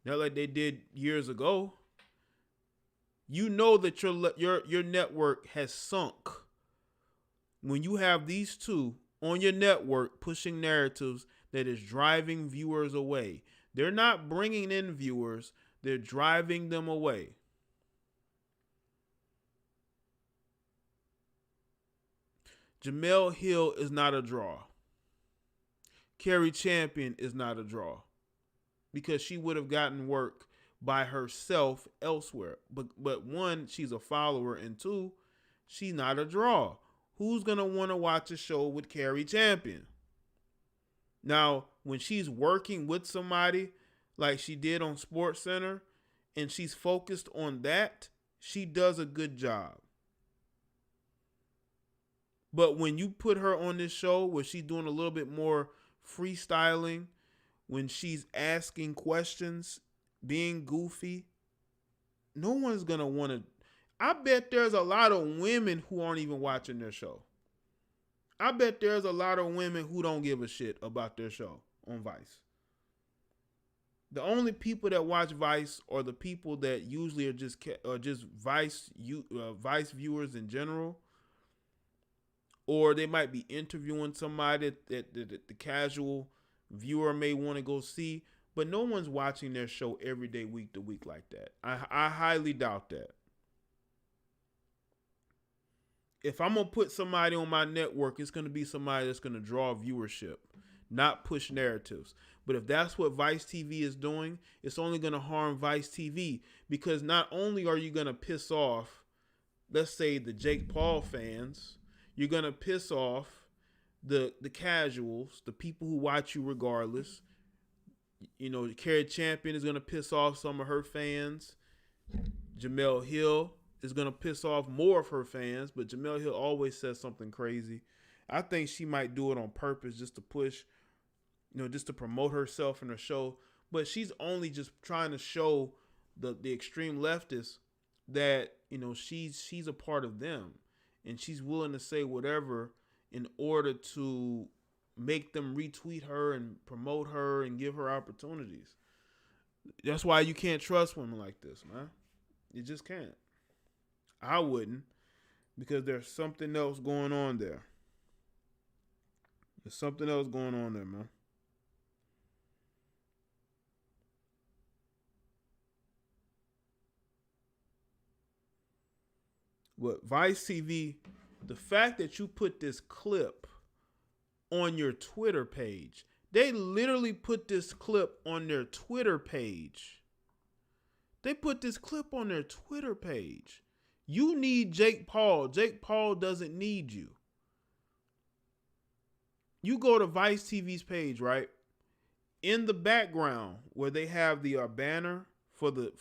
Not like they did years ago. You know that your network has sunk when you have these two on your network pushing narratives that is driving viewers away. They're not bringing in viewers, they're driving them away. Jemele Hill is not a draw. Cari Champion is not a draw, because she would have gotten work by herself elsewhere. But one, she's a follower, and two, she's not a draw. Who's going to want to watch a show with Cari Champion? Now, when she's working with somebody like she did on SportsCenter and she's focused on that, she does a good job. But when you put her on this show where she's doing a little bit more freestyling, when she's asking questions, being goofy, no one's going to want to. I bet there's a lot of women who aren't even watching their show. I bet there's a lot of women who don't give a shit about their show on Vice. The only people that watch Vice are the people that usually are just Vice viewers in general, or they might be interviewing somebody that the casual viewer may want to go see, but no one's watching their show every day, week to week like that. I highly doubt that. If I'm going to put somebody on my network, it's going to be somebody that's going to draw viewership, not push narratives. But if that's what Vice TV is doing, it's only going to harm Vice TV, because not only are you going to piss off, let's say, the Jake Paul fans, you're going to piss off the casuals, the people who watch you regardless. You know, Cari Champion is going to piss off some of her fans. Jemele Hill is going to piss off more of her fans, but Jemele Hill always says something crazy. I think she might do it on purpose just to push, just to promote herself and her show. But she's only just trying to show the extreme leftists that, she's a part of them, and she's willing to say whatever in order to make them retweet her and promote her and give her opportunities. That's why you can't trust women like this, man. You just can't. I wouldn't, because there's something else going on there. There's something else going on there, man. But Vice TV, the fact that you put this clip on your Twitter page, they literally put this clip on their Twitter page. They put this clip on their Twitter page. You need Jake Paul. Jake Paul doesn't need you. You go to Vice TV's page, right? In the background, where they have the banner for the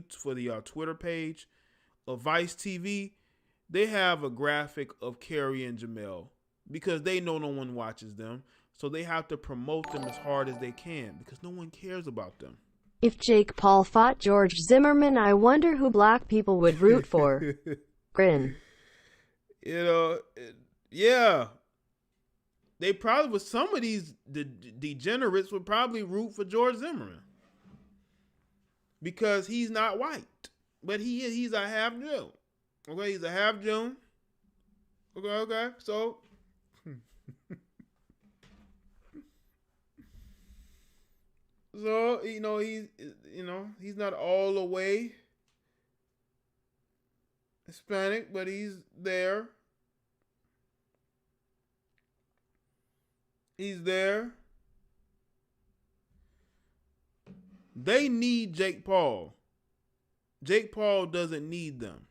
Twitter page of Vice TV, they have a graphic of Cari and Jemele, because they know no one watches them, so they have to promote them as hard as they can, because no one cares about them. If Jake Paul fought George Zimmerman, I wonder who black people would root for. Grin. Yeah. They probably, with some of these degenerates, would probably root for George Zimmerman, because he's not white, but he's a half Jew. Okay, he's a half Jew. Okay, so so he's not all the way Hispanic, but he's there. He's there. They need Jake Paul. Jake Paul doesn't need them.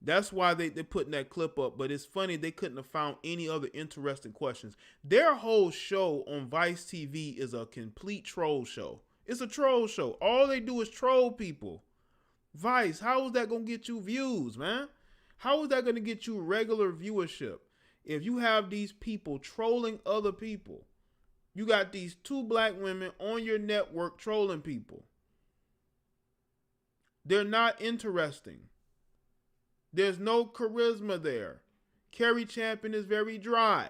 That's why they're putting that clip up. But it's funny, they couldn't have found any other interesting questions. Their whole show on Vice TV is a complete troll show. It's a troll show. All they do is troll people. Vice, how is that going to get you views, man? How is that going to get you regular viewership? If you have these people trolling other people, you got these two black women on your network trolling people. They're not interesting. There's no charisma there. Cari Champion is very dry.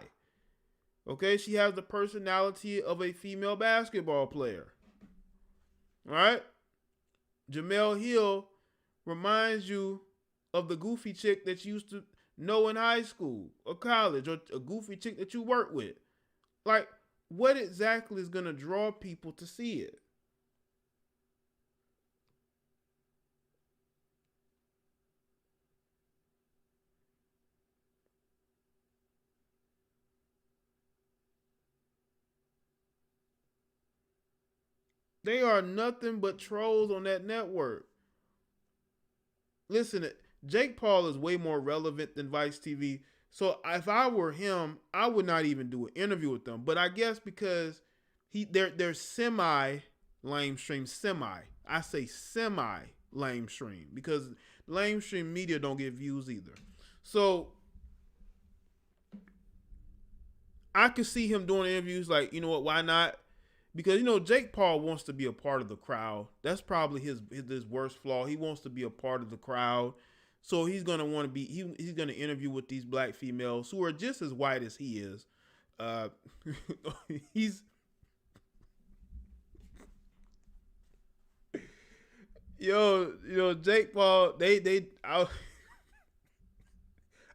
Okay, she has the personality of a female basketball player. All right? Jemele Hill reminds you of the goofy chick that you used to know in high school or college, or a goofy chick that you work with. Like, what exactly is going to draw people to see it? They are nothing but trolls on that network. Listen, Jake Paul is way more relevant than Vice TV. So if I were him, I would not even do an interview with them. But I guess because they're semi lamestream, I say semi lamestream because lamestream media don't get views either. So I could see him doing interviews like, you know what, why not? Because, you know, Jake Paul wants to be a part of the crowd. That's probably his worst flaw. He wants to be a part of the crowd. So he's going to want to be, he's going to interview with these black females who are just as white as he is. Jake Paul,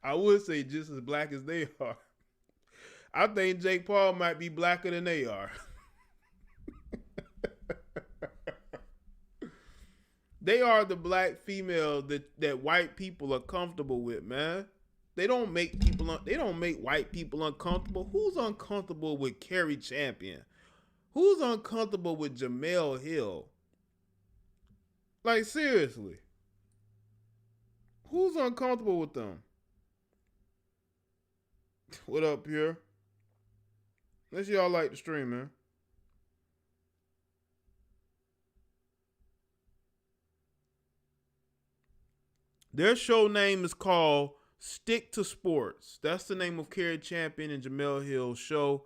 I would say just as black as they are. I think Jake Paul might be blacker than they are. They are the black females that white people are comfortable with, man. They don't make white people uncomfortable. Who's uncomfortable with Cari Champion? Who's uncomfortable with Jemele Hill? Like, seriously. Who's uncomfortable with them? What up, Pierre? Let's y'all like the stream, man. Their show name is called Stick to Sports. That's the name of Cari Champion and Jemele Hill's show.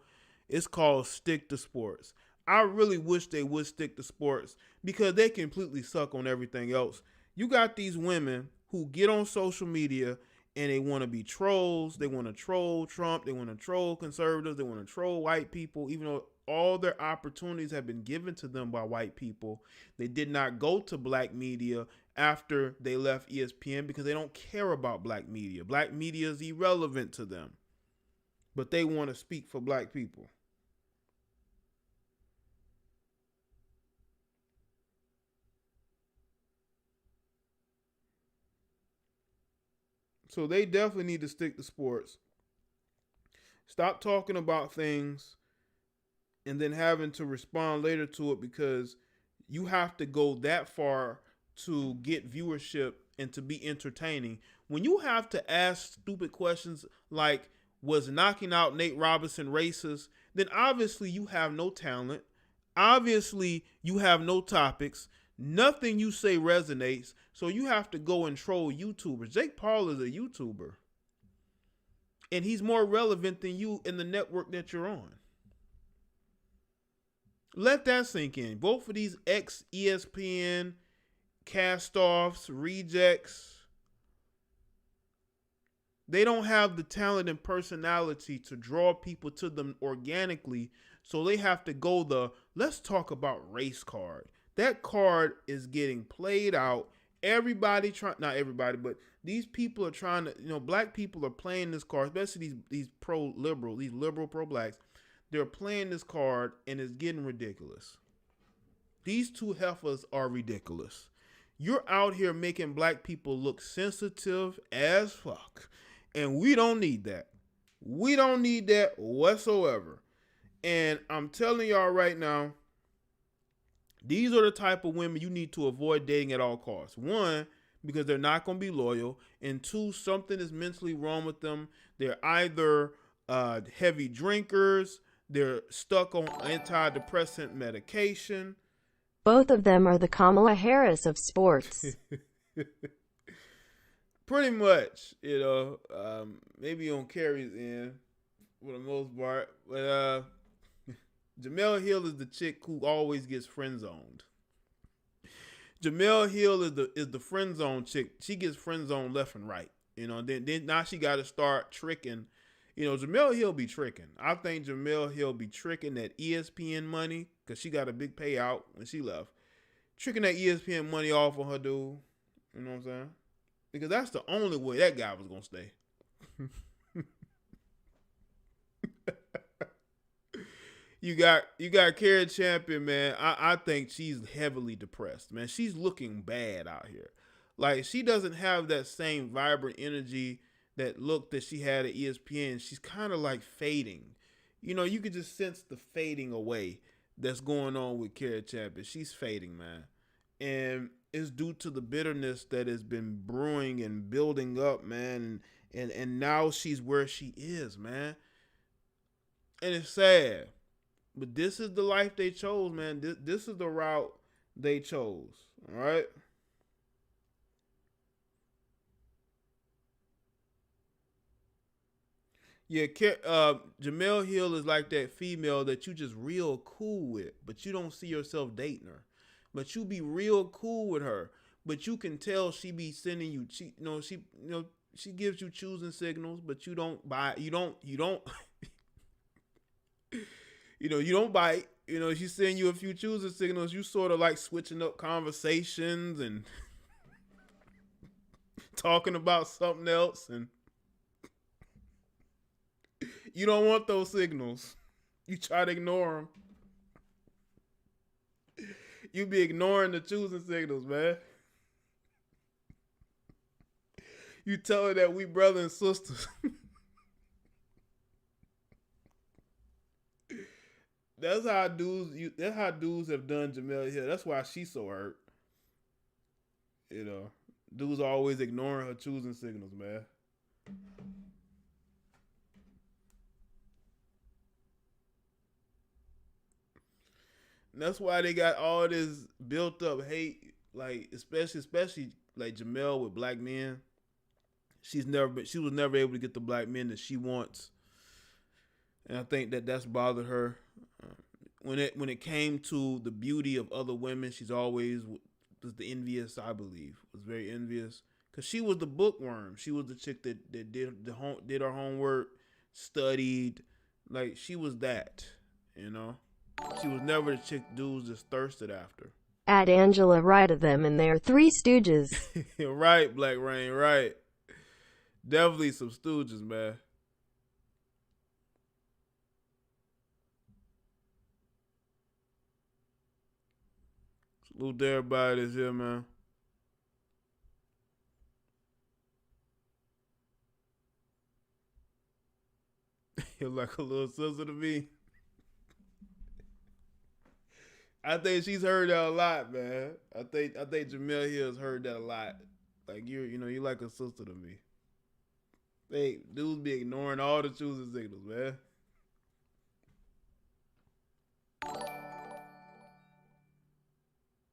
It's called Stick to Sports. I really wish they would stick to sports because they completely suck on everything else. You got these women who get on social media and they want to be trolls. They want to troll Trump. They want to troll conservatives. They want to troll white people, even though all their opportunities have been given to them by white people. They did not go to black media after they left ESPN because they don't care about black media. Black media is irrelevant to them. But they want to speak for black people. So they definitely need to stick to sports. Stop talking about things and then having to respond later to it because you have to go that far to get viewership and to be entertaining. When you have to ask stupid questions like, was knocking out Nate Robinson racist? Then obviously you have no talent. Obviously you have no topics. Nothing you say resonates. So you have to go and troll YouTubers. Jake Paul is a YouTuber. And he's more relevant than you in the network that you're on. Let that sink in. Both of these ex-ESPN cast-offs, rejects, they don't have the talent and personality to draw people to them organically. So they have to go let's talk about race card. That card is getting played out. Not everybody, but these people are trying to, black people are playing this card, especially these liberal pro-blacks. They're playing this card and it's getting ridiculous. These two heifers are ridiculous. You're out here making black people look sensitive as fuck. And we don't need that. We don't need that whatsoever. And I'm telling y'all right now, These are the type of women you need to avoid dating at all costs. One, because they're not going to be loyal. And two, something is mentally wrong with them. They're either heavy drinkers, they're stuck on antidepressant medication. Both of them are the Kamala Harris of sports. Pretty much, maybe on Cari's end for the most part. But Jemele Hill is the chick who always gets friend zoned. Jemele Hill is the friend zone chick. She gets friend zoned left and right. Then now she got to start tricking. Jemele Hill be tricking. I think Jemele Hill be tricking that ESPN money because she got a big payout when she left. Tricking that ESPN money off on her dude. You know what I'm saying? Because that's the only way that guy was gonna stay. You got Cari Champion, man. I think she's heavily depressed, man. She's looking bad out here. Like, she doesn't have that same vibrant energy, that look that she had at ESPN. She's kind of like fading. You could just sense the fading away that's going on with Cari Champion. She's fading, man. And it's due to the bitterness that has been brewing and building up, man. And now she's where she is, man. And it's sad. But this is the life they chose, man. This is the route they chose. All right? Yeah, Jemele Hill is like that female that you just real cool with, but you don't see yourself dating her. But you be real cool with her, but you can tell she be sending you. She gives you choosing signals, but you don't buy. You don't. You don't bite. She's sending you a few choosing signals. You sort of like switching up conversations and talking about something else, and you don't want those signals. You try to ignore them. You be ignoring the choosing signals, man. You tell her that we brother and sisters. That's how dudes have done Jemele Hill. That's why she's so hurt. Dudes are always ignoring her choosing signals, man. And that's why they got all this built up hate, like especially like Jemele with black men. She was never able to get the black men that she wants, and I think that's bothered her. When it came to the beauty of other women, she's always was the envious. I believe was very envious because she was the bookworm. She was the chick that did her homework, studied, like she was that. She was never the chick dudes just thirsted after. Add Angela Wright of them and their Three Stooges. Right, Black Rain, right. Definitely some stooges, man. Salute to everybody that's here, man. You're like a little sister to me. I think she's heard that a lot, man. I think Jemele Hill's heard that a lot. Like you're like a sister to me. Hey, dudes be ignoring all the choosing signals, man.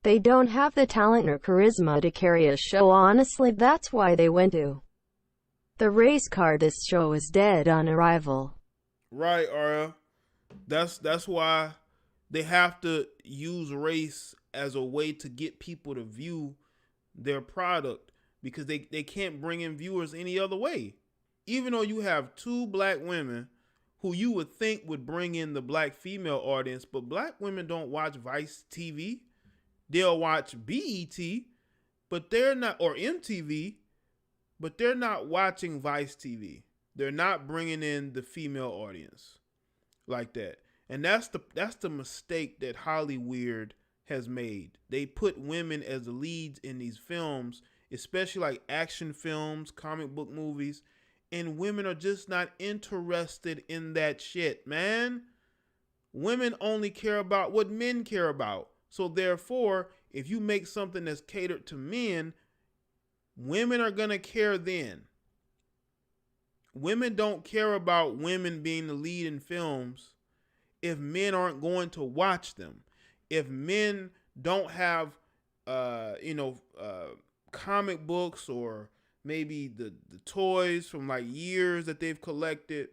They don't have the talent or charisma to carry a show. Honestly, that's why they went to the race car. This show is dead on arrival. Right, Aria. That's why they have to use race as a way to get people to view their product, because they can't bring in viewers any other way. Even though you have two black women who you would think would bring in the black female audience, but black women don't watch Vice TV. They'll watch BET, but they're not, or MTV, but they're not watching Vice TV. They're not bringing in the female audience like that. And that's the mistake that Hollywood has made. They put women as the leads in these films, especially like action films, comic book movies, and women are just not interested in that shit, man. Women only care about what men care about. So therefore, if you make something that's catered to men, women are going to care then. Women don't care about women being the lead in films if men aren't going to watch them. If men don't have, comic books or maybe the toys from like years that they've collected,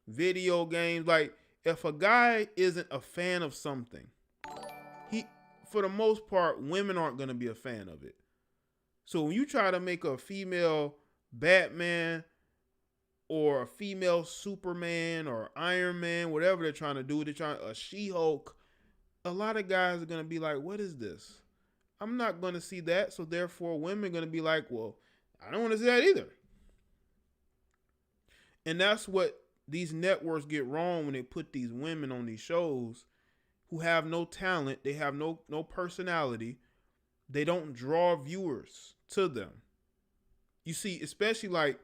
video games. Like if a guy isn't a fan of something, for the most part, women aren't going to be a fan of it. So when you try to make a female Batman or a female Superman or Iron Man, whatever they're trying to do, a She-Hulk, a lot of guys are going to be like, what is this? I'm not going to see that. So therefore, women are going to be like, well, I don't want to see that either. And that's what these networks get wrong when they put these women on these shows who have no talent. They have no personality. They don't draw viewers to them. You see, especially like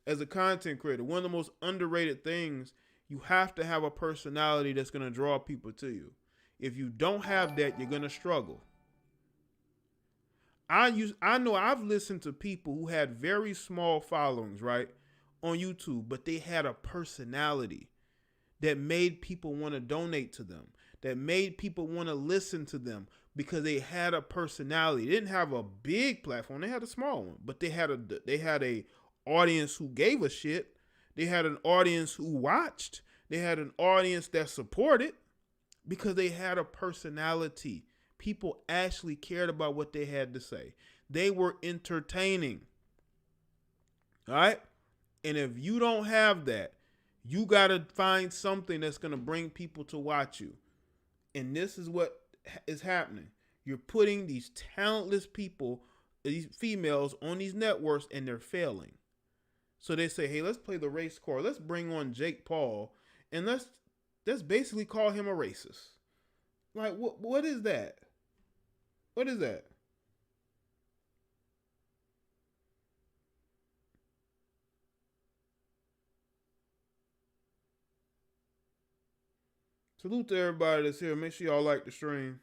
as a content creator, one of the most underrated things, you have to have a personality that's going to draw people to you. If you don't have that, you're going to struggle. I know I've listened to people who had very small followings, right, on YouTube, but they had a personality that made people want to donate to them, that made people want to listen to them because they had a personality. They didn't have a big platform, they had a small one, but they had a audience who gave a shit. They had an audience who watched. They had an audience that supported because they had a personality. People actually cared about what they had to say. They were entertaining. All right? And if you don't have that, you got to find something that's going to bring people to watch you. And this is what is happening. You're putting these talentless people, these females, on these networks, and they're failing. So they say, hey, let's play the race card. Let's bring on Jake Paul, and let's basically call him a racist. Like, what is that? What is that? Salute to everybody that's here. Make sure y'all like the stream.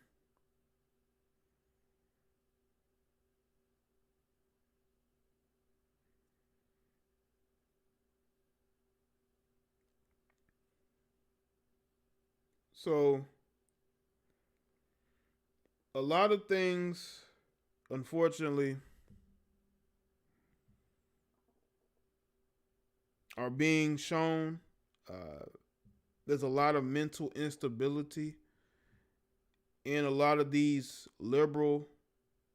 So, a lot of things, unfortunately, are being shown. There's a lot of mental instability in a lot of these liberal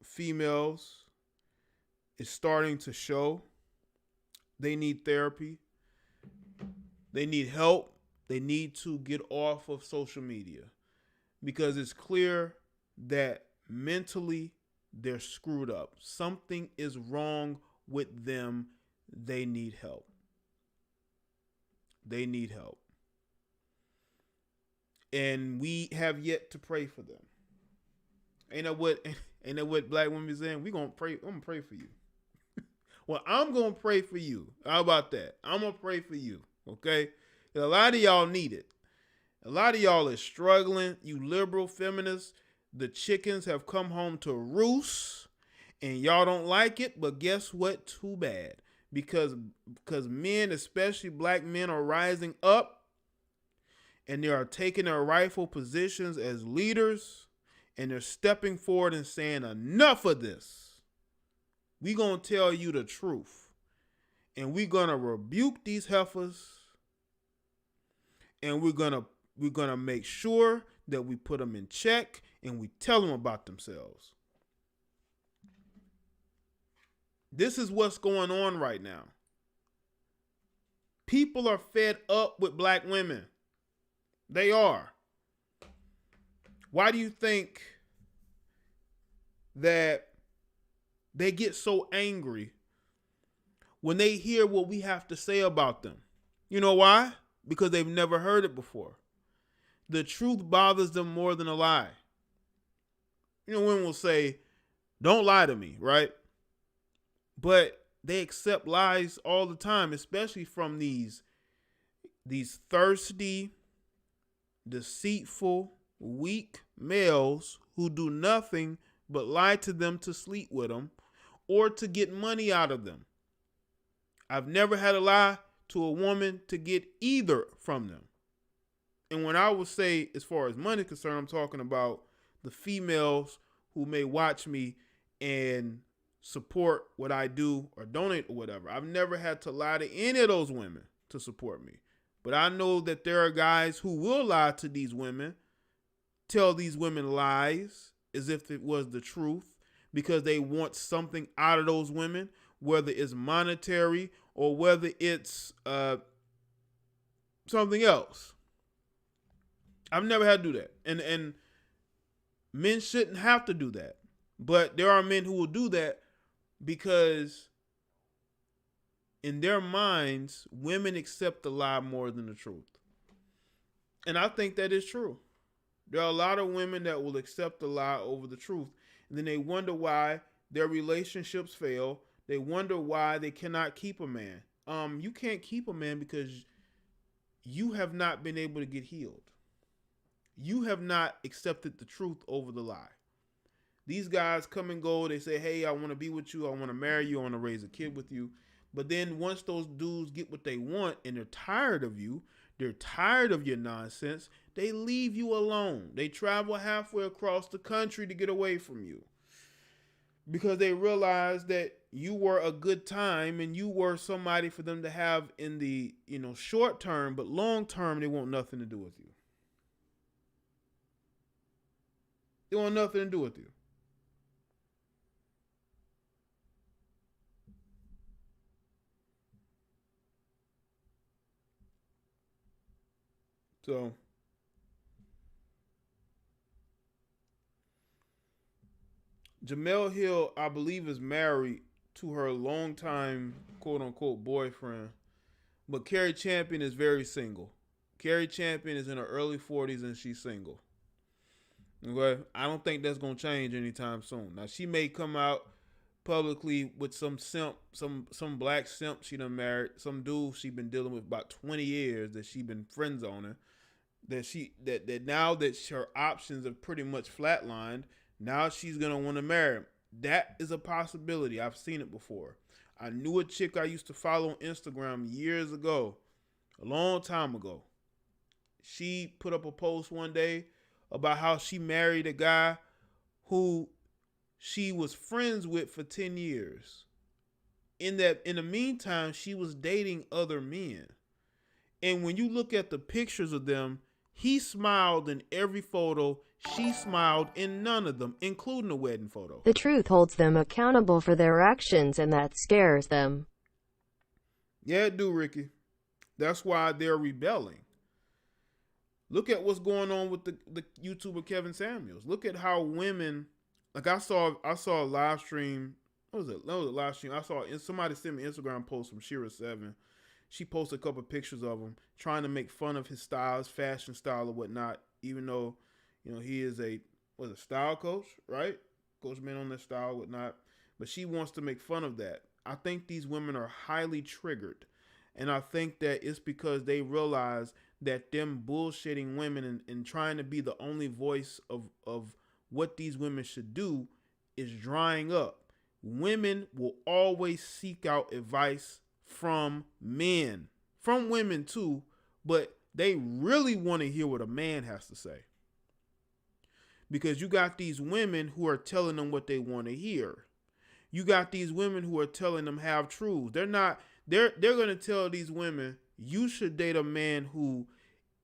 females. It's starting to show. They need therapy. They need help. They need to get off of social media because it's clear that mentally they're screwed up. Something is wrong with them. They need help. They need help. And we have yet to pray for them. Ain't that what black women is saying? I'm gonna pray for you. Well, I'm gonna pray for you. How about that? I'm gonna pray for you. Okay? And a lot of y'all need it. A lot of y'all is struggling. You liberal feminists, the chickens have come home to roost, and y'all don't like it. But guess what? Too bad, because men, especially black men, are rising up. And they are taking their rightful positions as leaders, and they're stepping forward and saying, enough of this. We're going to tell you the truth. And we're going to rebuke these heifers. And we're going to make sure that we put them in check and we tell them about themselves. This is what's going on right now. People are fed up with black women. They are. Why do you think that they get so angry when they hear what we have to say about them? You know why? Because they've never heard it before. The truth bothers them more than a lie. You know, women will say, don't lie to me, right? But they accept lies all the time, especially from these thirsty, deceitful, weak males who do nothing but lie to them to sleep with them or to get money out of them. I've never had a lie to a woman to get either from them. And when I would say, as far as money is concerned, I'm talking about the females who may watch me and support what I do or donate or whatever. I've never had to lie to any of those women to support me. But I know that there are guys who will lie to these women, tell these women lies as if it was the truth because they want something out of those women, whether it's monetary or whether it's something else. I've never had to do that. And men shouldn't have to do that. But there are men who will do that because in their minds, women accept the lie more than the truth. And I think that is true. There are a lot of women that will accept the lie over the truth. And then they wonder why their relationships fail. They wonder why they cannot keep a man. You can't keep a man because you have not been able to get healed. You have not accepted the truth over the lie. These guys come and go. They say, hey, I want to be with you. I want to marry you. I want to raise a kid with you. But then once those dudes get what they want and they're tired of you, they're tired of your nonsense, they leave you alone. They travel halfway across the country to get away from you because they realize that you were a good time and you were somebody for them to have in the, short term, but long term, they want nothing to do with you. They want nothing to do with you. So, Jemele Hill, I believe, is married to her longtime quote-unquote boyfriend. But Cari Champion is very single. Cari Champion is in her early 40s and she's single. Okay? I don't think that's going to change anytime soon. Now, she may come out publicly with some simp, some black simp she done married, some dude she been dealing with about 20 years that she been friend zoning. That now that her options have pretty much flatlined, now she's gonna want to marry him. That is a possibility. I've seen it before. I knew a chick I used to follow on Instagram years ago, a long time ago. She put up a post one day about how she married a guy who she was friends with for 10 years. In the meantime, she was dating other men. And when you look at the pictures of them, he smiled in every photo. She smiled in none of them, including the wedding photo. The truth holds them accountable for their actions, and that scares them. Yeah, it do, Ricky. That's why they're rebelling. Look at what's going on with the YouTuber Kevin Samuels. Look at how women, like I saw a live stream. What was it? That was a live stream. I saw somebody sent me an Instagram post from Shira7. She posted a couple of pictures of him trying to make fun of his style, his fashion style or whatnot, even though, he is a style coach, right? Coach men on their style or whatnot. But she wants to make fun of that. I think these women are highly triggered. And I think that it's because they realize that them bullshitting women and trying to be the only voice of what these women should do is drying up. Women will always seek out advice from men, from women too, but they really want to hear what a man has to say. Because you got these women who are telling them what they want to hear. You got these women who are telling them half truths. They're going to tell these women, you should date a man who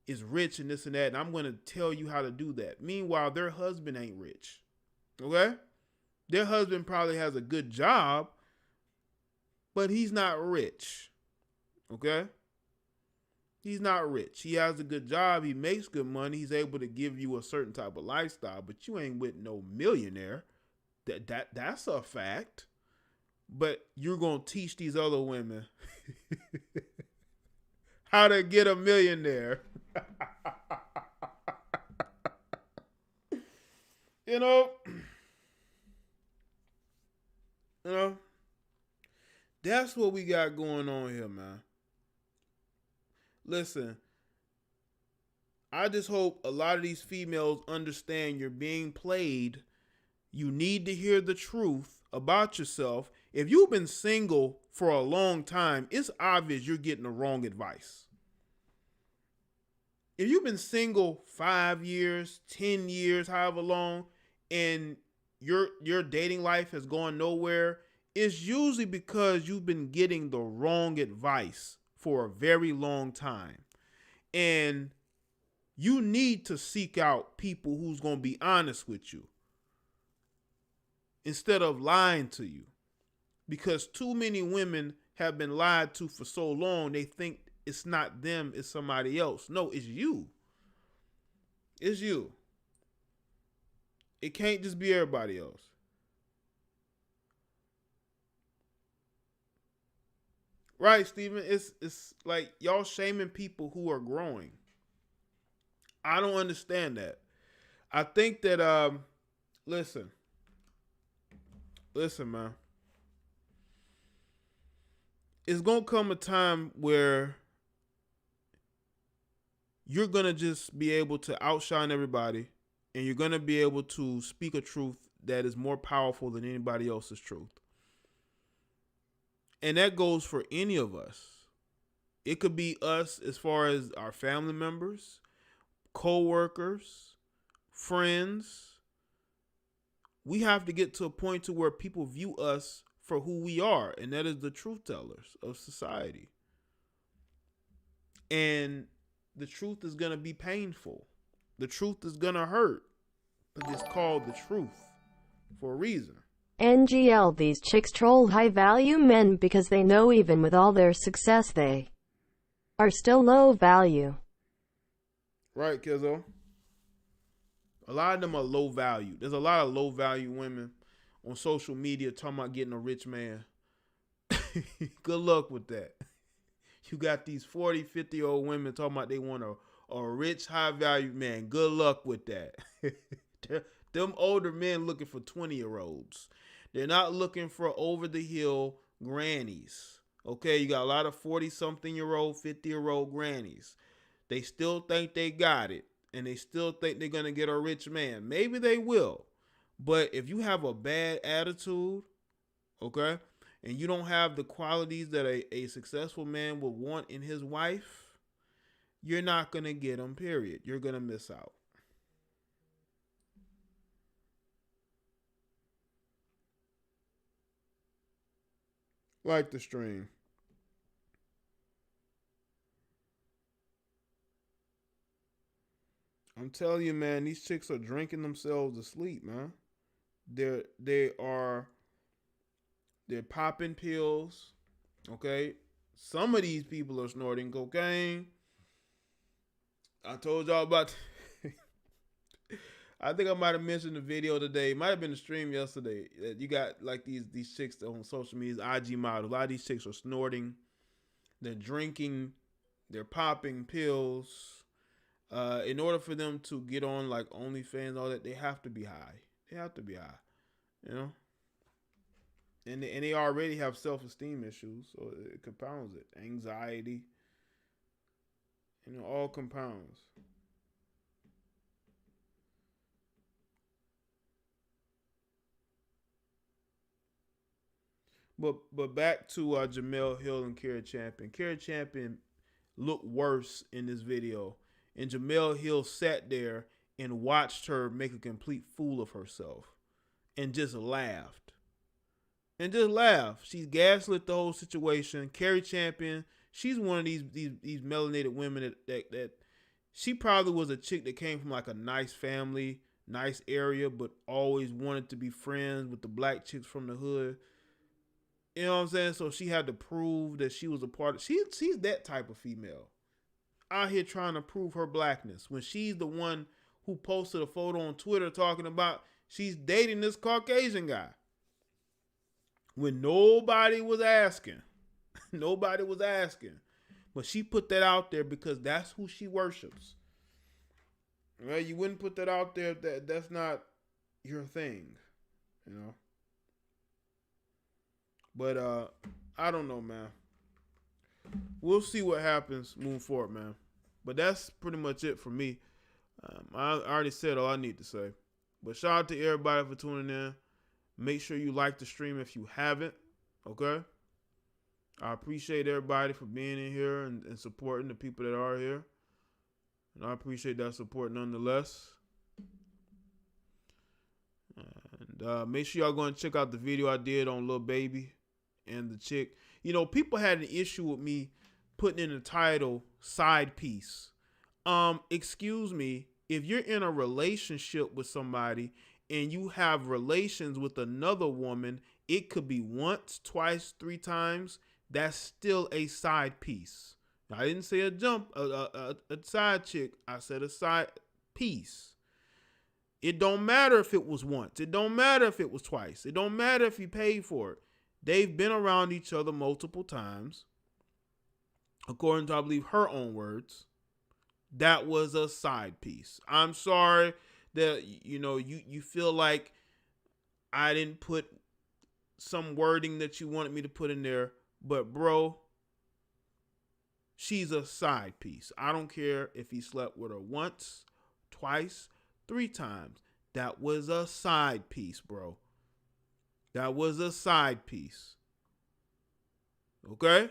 is rich and this and that, and I'm going to tell you how to do that. Meanwhile, their husband ain't rich. Okay? Their husband probably has a good job, but he's not rich. Okay? He's not rich. He has a good job. He makes good money. He's able to give you a certain type of lifestyle, but you ain't with no millionaire. That's a fact. But you're going to teach these other women how to get a millionaire. You know, that's what we got going on here, man. Listen, I just hope a lot of these females understand you're being played. You need to hear the truth about yourself. If you've been single for a long time, it's obvious you're getting the wrong advice. If you've been single 5 years, 10 years, however long, and your dating life has gone nowhere, it's usually because you've been getting the wrong advice for a very long time. And you need to seek out people who's going to be honest with you instead of lying to you. Because too many women have been lied to for so long, they think it's not them, it's somebody else. No, it's you. It's you. It can't just be everybody else. Right, Steven? It's like y'all shaming people who are growing. I don't understand that. I think that listen, man. It's gonna come a time where you're gonna just be able to outshine everybody, and you're gonna be able to speak a truth that is more powerful than anybody else's truth. And that goes for any of us. It could be us as far as our family members, co-workers, friends. We have to get to a point to where people view us for who we are, and that is the truth tellers of society. And the truth is going to be painful. The truth is going to hurt, but it's called the truth for a reason. NGL, these chicks troll high-value men because they know even with all their success they are still low value. Right, Kizzo? A lot of them are low value. There's a lot of low value women on social media talking about getting a rich man. Good luck with that. You got these 40, 50-year-old women talking about they want a rich, high-value man. Good luck with that. Them older men looking for 20-year-olds. They're not looking for over-the-hill grannies. Okay, you got a lot of 40-something-year-old, 50-year-old grannies. They still think they got it, and they still think they're going to get a rich man. Maybe they will. But if you have a bad attitude, okay, and you don't have the qualities that a successful man would want in his wife, you're not going to get them, period. You're going to miss out. Like the stream. I'm telling you, man, these chicks are drinking themselves to sleep, man. They're popping pills. Okay. Some of these people are snorting cocaine. I told y'all about I think I might have mentioned the video today. It might have been the stream yesterday. That you got like these chicks on social media, IG models. A lot of these chicks are snorting. They're drinking. They're popping pills. In order for them to get on like OnlyFans and all that, they have to be high. They have to be high. You know? And they already have self-esteem issues, so it compounds it. Anxiety. You know, all compounds. But back to Jemele Hill and Cari Champion. Cari Champion looked worse in this video. And Jemele Hill sat there and watched her make a complete fool of herself. And just laughed. She gaslit the whole situation. Cari Champion, she's one of these melanated women that she probably was a chick that came from like a nice family, nice area, but always wanted to be friends with the black chicks from the hood. You know what I'm saying? So she had to prove that she was a part of... She's that type of female. Out here trying to prove her blackness. When she's the one who posted a photo on Twitter talking about she's dating this Caucasian guy. When nobody was asking. Nobody was asking. But she put that out there because that's who she worships. Right? You wouldn't put that out there if that's not your thing. You know? But I don't know, man. We'll see what happens moving forward, man. But that's pretty much it for me. I already said all I need to say. But shout out to everybody for tuning in. Make sure you like the stream if you haven't. Okay? I appreciate everybody for being in here and supporting the people that are here. And I appreciate that support nonetheless. And make sure y'all go and check out the video I did on Lil Baby and the chick. You know, people had an issue with me putting in the title side piece. Excuse me, if you're in a relationship with somebody and you have relations with another woman, it could be once, twice, 3 times. That's still a side piece. I didn't say a side chick. I said a side piece. It don't matter if it was once. It don't matter if it was twice. It don't matter if you paid for it. They've been around each other multiple times. According to, I believe, her own words. That was a side piece. I'm sorry that, you know, you feel like I didn't put some wording that you wanted me to put in there. But, bro, she's a side piece. I don't care if he slept with her once, twice, 3 times. That was a side piece, bro. That was a side piece. Okay?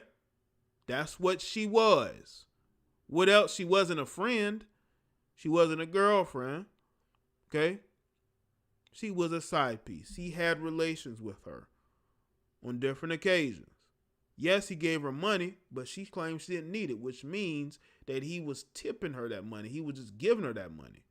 That's what she was. What else? She wasn't a friend. She wasn't a girlfriend. Okay? She was a side piece. He had relations with her on different occasions. Yes, he gave her money, but she claimed she didn't need it, which means that he was tipping her that money. He was just giving her that money.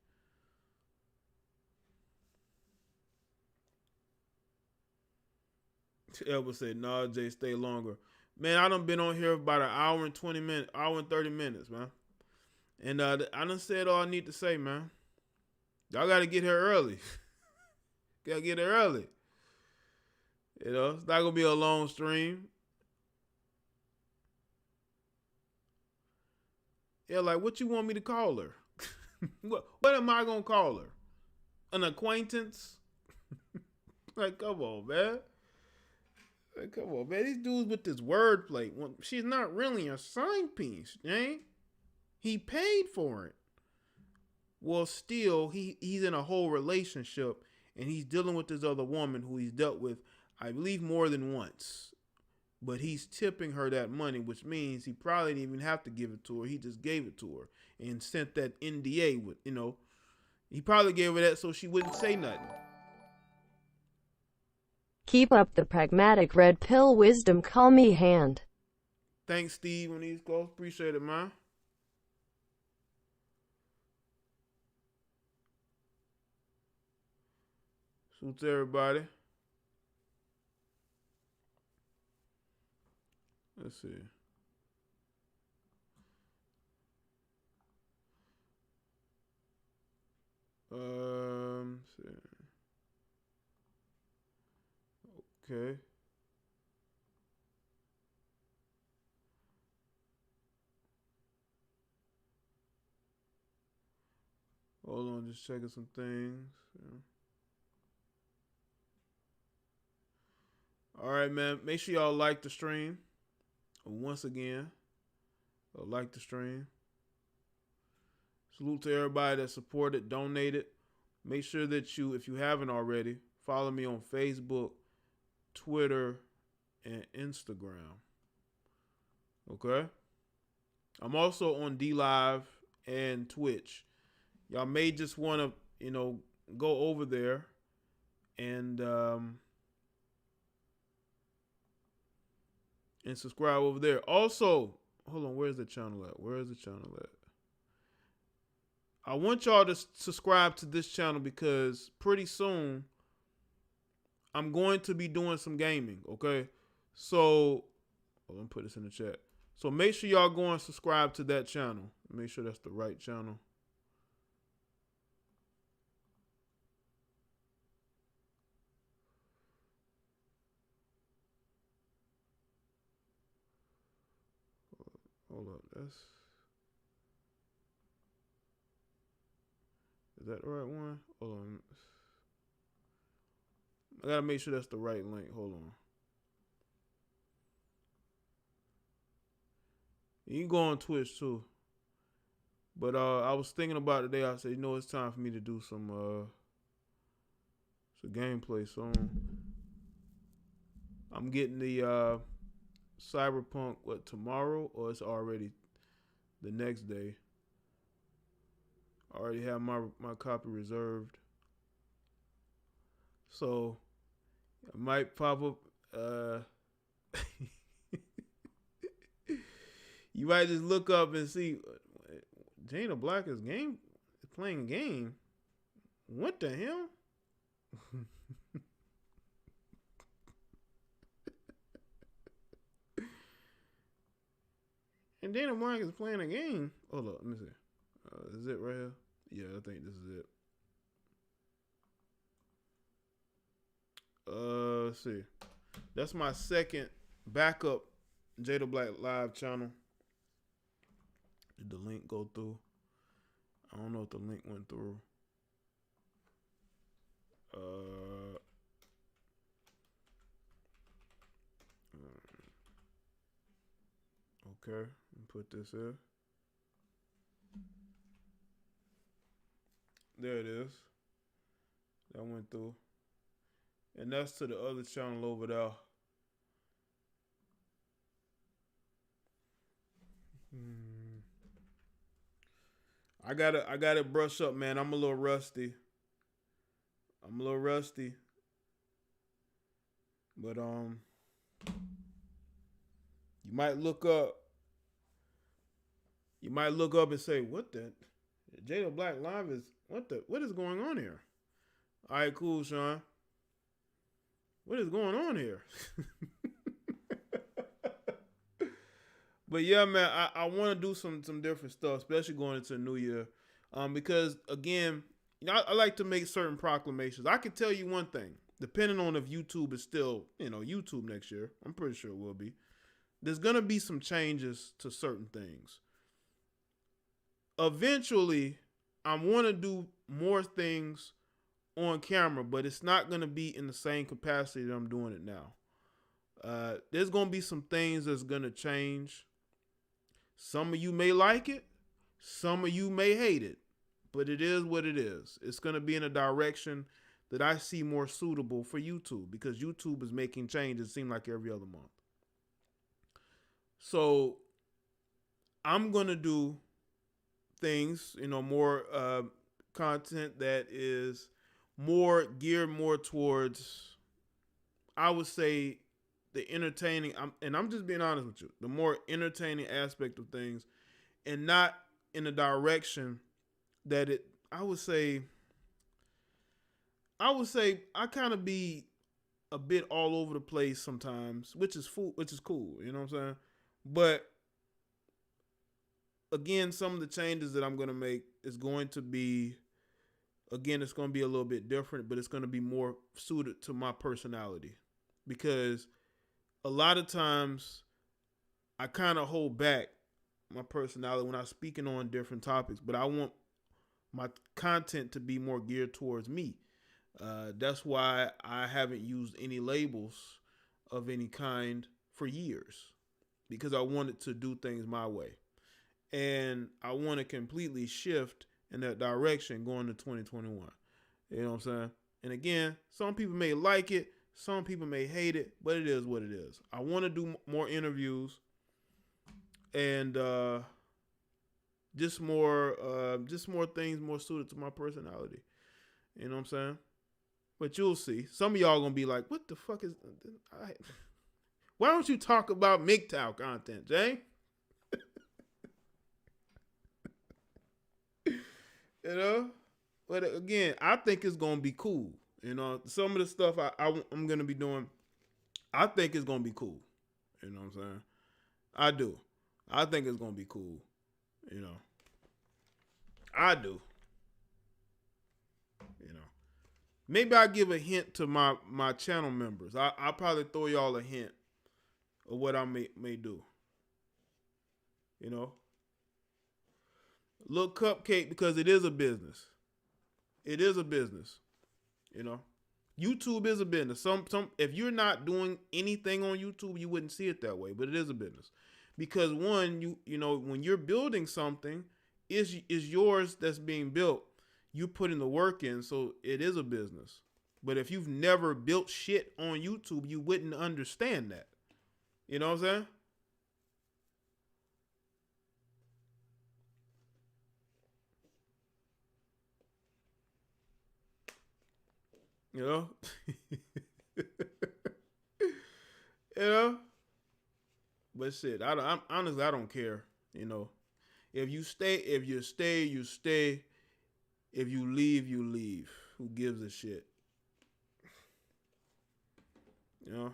Elba said, nah, Jay, stay longer. Man, I done been on here about an hour and 20 minutes, hour and 30 minutes, man. And I done said all I need to say, man. Y'all got to get here early. Got to get here early. You know, it's not going to be a long stream. Yeah, like, what you want me to call her? What am I going to call her? An acquaintance? Like, come on, man. Like, come on, man. These dudes with this wordplay. Well, she's not really a side piece, Jay. He paid for it. Well, still, he's in a whole relationship, and he's dealing with this other woman who he's dealt with, I believe, more than once. But he's tipping her that money, which means he probably didn't even have to give it to her. He just gave it to her and sent that NDA with, you know. He probably gave her that so she wouldn't say nothing. Keep up the pragmatic red pill wisdom. Call me hand. Thanks, Steve, on these calls. Appreciate it, man. Salute to everybody. Let's see. Let's see. Okay. Hold on, just checking some things. Yeah. All right, man. Make sure y'all like the stream. Once again, like the stream. Salute to everybody that supported, donated. Make sure that you, if you haven't already, follow me on Facebook, Twitter, and Instagram. Okay? I'm also on DLive and Twitch. Y'all may just want to, you know, go over there and subscribe over there. Also, hold on, where's the channel at? I want y'all to subscribe to this channel because pretty soon I'm going to be doing some gaming, okay? So, let me put this in the chat. So make sure y'all go and subscribe to that channel. Make sure that's the right channel. Hold up, is that the right one? Hold on. I gotta make sure that's the right link. Hold on. You can go on Twitch too. But I was thinking about it today. I said, it's time for me to do some gameplay soon. I'm getting the Cyberpunk tomorrow, or it's already the next day. I already have my copy reserved, so I might pop up. You might just look up and see Jada Black is playing a game. What the hell? And Dana Black is playing a game. Hold up, let me see. Is it right here? Yeah, I think this is it. Let's see. That's my second backup Jada Black live channel. Did the link go through? I don't know if the link went through. Okay, put this here. There it is. That went through. And that's to the other channel over there. I gotta brush up, man. I'm a little rusty. But you might look up and say, what the Jada Black Live is what is going on here? All right, cool, Sean. What is going on here? But yeah, man, I want to do some different stuff, especially going into the new year. Because again, I like to make certain proclamations. I can tell you one thing, depending on if YouTube is still, YouTube next year, I'm pretty sure it will be. There's going to be some changes to certain things. Eventually, I want to do more things on camera, but it's not going to be in the same capacity that I'm doing it now. There's going to be some things that's going to change. Some of you may like it. Some of you may hate it. But it is what it is. It's going to be in a direction that I see more suitable for YouTube, because YouTube is making changes, it seems like every other month. So I'm going to do things, more content that is more geared more towards, I would say, the entertaining, and I'm just being honest with you, the more entertaining aspect of things, and not in a direction that I would say I kind of be a bit all over the place sometimes, which is cool, you know what I'm saying? But again, some of the changes that I'm going to make is going to be, again, it's going to be a little bit different, but it's going to be more suited to my personality, because a lot of times I kind of hold back my personality when I'm speaking on different topics, but I want my content to be more geared towards me. That's why I haven't used any labels of any kind for years, because I wanted to do things my way. And I want to completely shift in that direction going to 2021. You know what I'm saying? And again, some people may like it, some people may hate it, but it is what it is. I want to do more interviews and just more things more suited to my personality. You know what I'm saying? But you'll see. Some of y'all gonna be like, "What the fuck is? Why don't you talk about MGTOW content, Jay?" But again, I think it's gonna be cool. Some of the stuff I'm gonna be doing, I think it's gonna be cool. You know what I'm saying? I do. I think it's gonna be cool. I do. Maybe I give a hint to my channel members. I'll probably throw y'all a hint of what I may do. Little cupcake, because it is a business. It is a business. YouTube is a business. Some if you're not doing anything on YouTube, you wouldn't see it that way, but it is a business. Because one, when you're building something, is yours that's being built. You put in the work in, so it is a business. But if you've never built shit on YouTube, you wouldn't understand that. You know what I'm saying? You know? You know? But shit, I'm honestly, I don't care. You know, if you stay, you stay. If you leave, you leave. Who gives a shit? You know.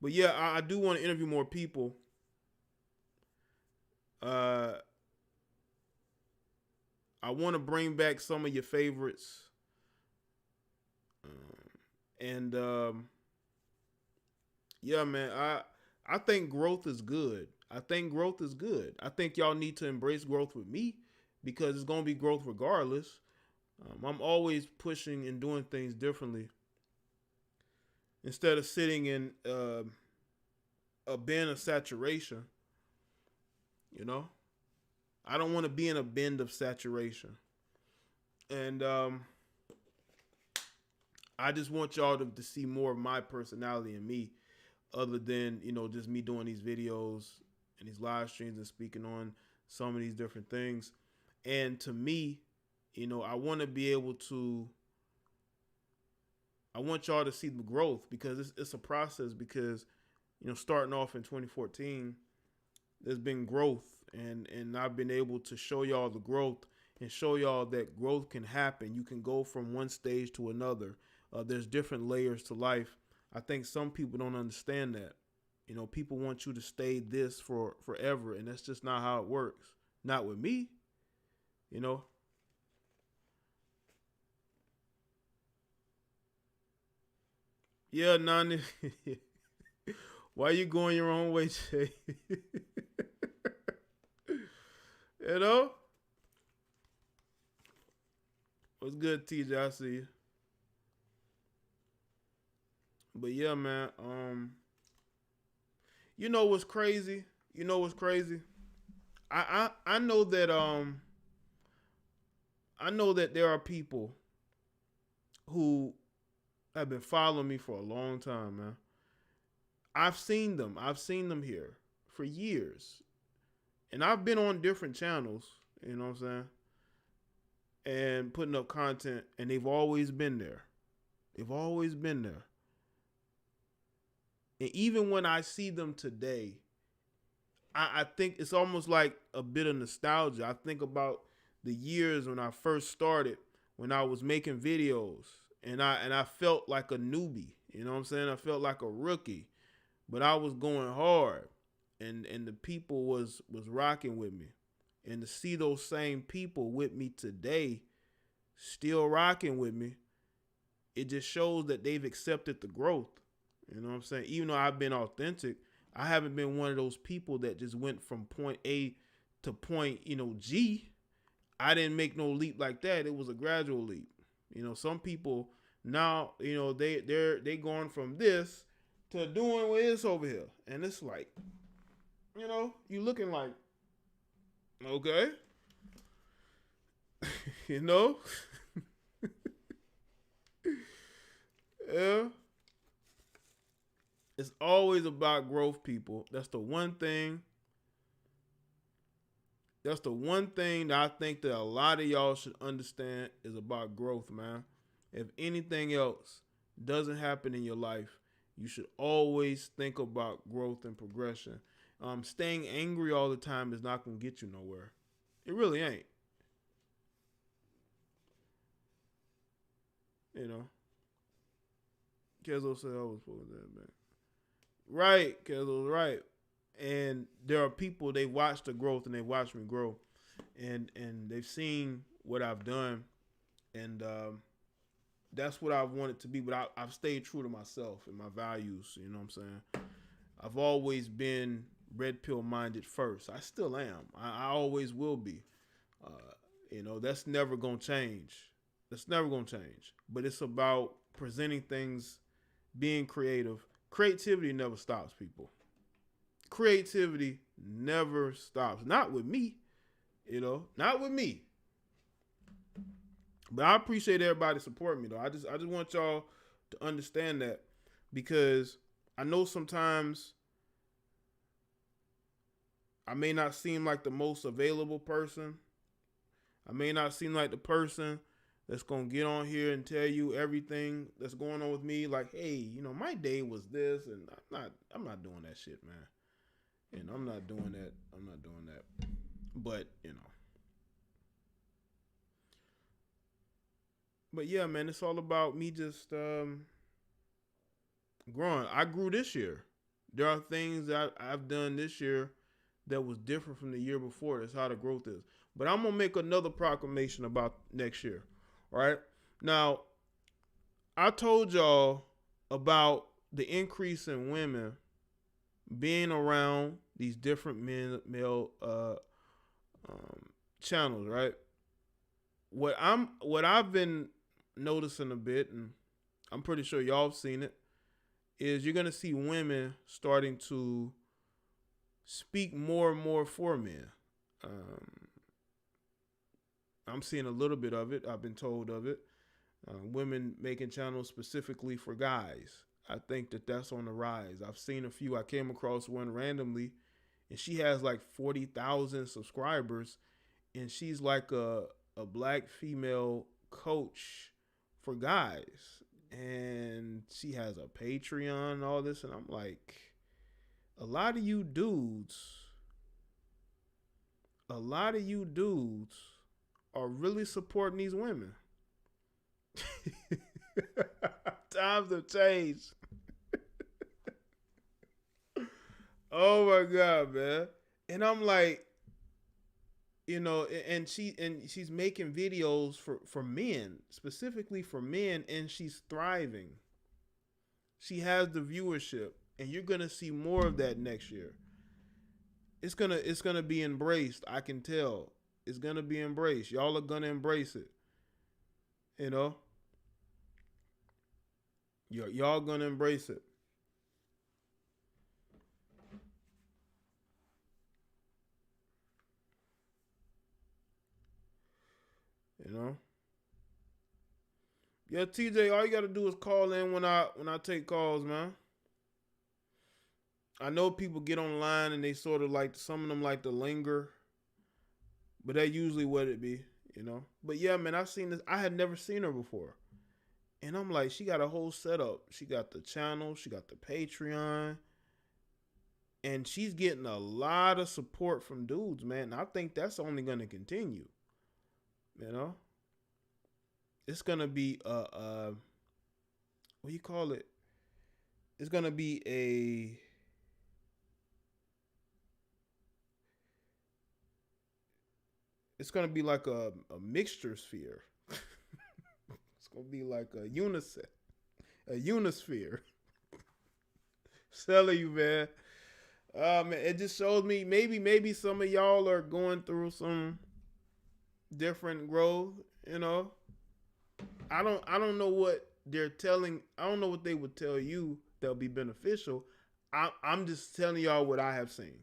But yeah, I do want to interview more people. I want to bring back some of your favorites. And yeah, man, I think growth is good. I think growth is good. I think y'all need to embrace growth with me because it's going to be growth regardless. I'm always pushing and doing things differently. Instead of sitting in a bin of saturation, you know? I don't want to be in a bin of saturation. And I just want y'all to see more of my personality in me other than, you know, just me doing these videos and these live streams and speaking on some of these different things. And to me, you know, I want to be able to, I want y'all to see the growth because it's a process because, you know, starting off in 2014, there's been growth and I've been able to show y'all the growth and show y'all that growth can happen. You can go from one stage to another. There's different layers to life. I think some people don't understand that. You know, people want you to stay this for forever, and that's just not how it works. Not with me, you know. Yeah, Nani. Why you going your own way, Jay? You know? What's good, TJ? I see you. But yeah, man. You know what's crazy? You know what's crazy? I know that I know that there are people who have been following me for a long time, man. I've seen them. I've seen them here for years. And I've been on different channels, you know what I'm saying? And putting up content, and they've always been there. They've always been there. And even when I see them today, I think it's almost like a bit of nostalgia. I think about the years when I first started, when I was making videos, and I felt like a newbie. You know what I'm saying? I felt like a rookie, but I was going hard, and the people was rocking with me. And to see those same people with me today, still rocking with me, it just shows that they've accepted the growth. You know what I'm saying? Even though I've been authentic, I haven't been one of those people that just went from point A to point, you know, G. I didn't make no leap like that. It was a gradual leap. You know, some people now, you know, they going from this to doing what is over here. And it's like, you know, you looking like, okay. You know? Yeah. It's always about growth, people. That's the one thing. That's the one thing that I think that a lot of y'all should understand is about growth, man. If anything else doesn't happen in your life, you should always think about growth and progression. Staying angry all the time is not going to get you nowhere. It really ain't. You know. Kezo said I was full of that, man. Right, Kezo's right. And there are people, they watch the growth and they watch me grow. And they've seen what I've done. And that's what I've wanted to be. But I've stayed true to myself and my values. You know what I'm saying? I've always been red pill minded first. I still am. I always will be. You know, that's never going to change. That's never going to change. But it's about presenting things, being creative. Creativity never stops, people. creativity never stops. Not with me, not with me. But I appreciate everybody supporting me though. I just want y'all to understand that, because I know sometimes I may not seem like the most available person. I may not seem like the person that's going to get on here and tell you everything that's going on with me. Like, hey, my day was this, and I'm not doing that shit, man. And I'm not doing that. But, But yeah, man, it's all about me just growing. I grew this year. There are things that I've done this year that was different from the year before. That's how the growth is. But I'm going to make another proclamation about next year. All right? Now, I told y'all about the increase in women being around these different male channels, right? What I've been noticing a bit, and I'm pretty sure y'all have seen it, is you're gonna see women starting to speak more and more for men. I'm seeing a little bit of it. I've been told of it. Women making channels specifically for guys. I think that's on the rise. I've seen a few. I came across one randomly, and she has like 40,000 subscribers, and she's like a black female coach for guys, and she has a Patreon and all this, and I'm like, a lot of you dudes are really supporting these women. Times have changed. Oh my God, man. And I'm like, and she's making videos for men, specifically for men, and she's thriving. She has the viewership, and you're gonna see more of that next year. It's gonna be embraced. I can tell. It's gonna be embraced. Y'all are gonna embrace it. Y'all gonna embrace it. Yeah, TJ, all you gotta do is call in when I take calls, man. I know people get online and they sort of like, some of them like to linger, but that usually what it be, But yeah, man, I've seen this. I had never seen her before. And I'm like, she got a whole setup. She got the channel, she got the Patreon, and she's getting a lot of support from dudes, man. And I think that's only going to continue. It's going to be what do you call it? It's going to be it's going to be like a mixture sphere. It's going to be like a unisphere. Telling you, man. Man, it just shows me maybe some of y'all are going through some different growth, I don't know what they're telling. I don't know what they would tell you that'll be beneficial. I'm just telling y'all what I have seen.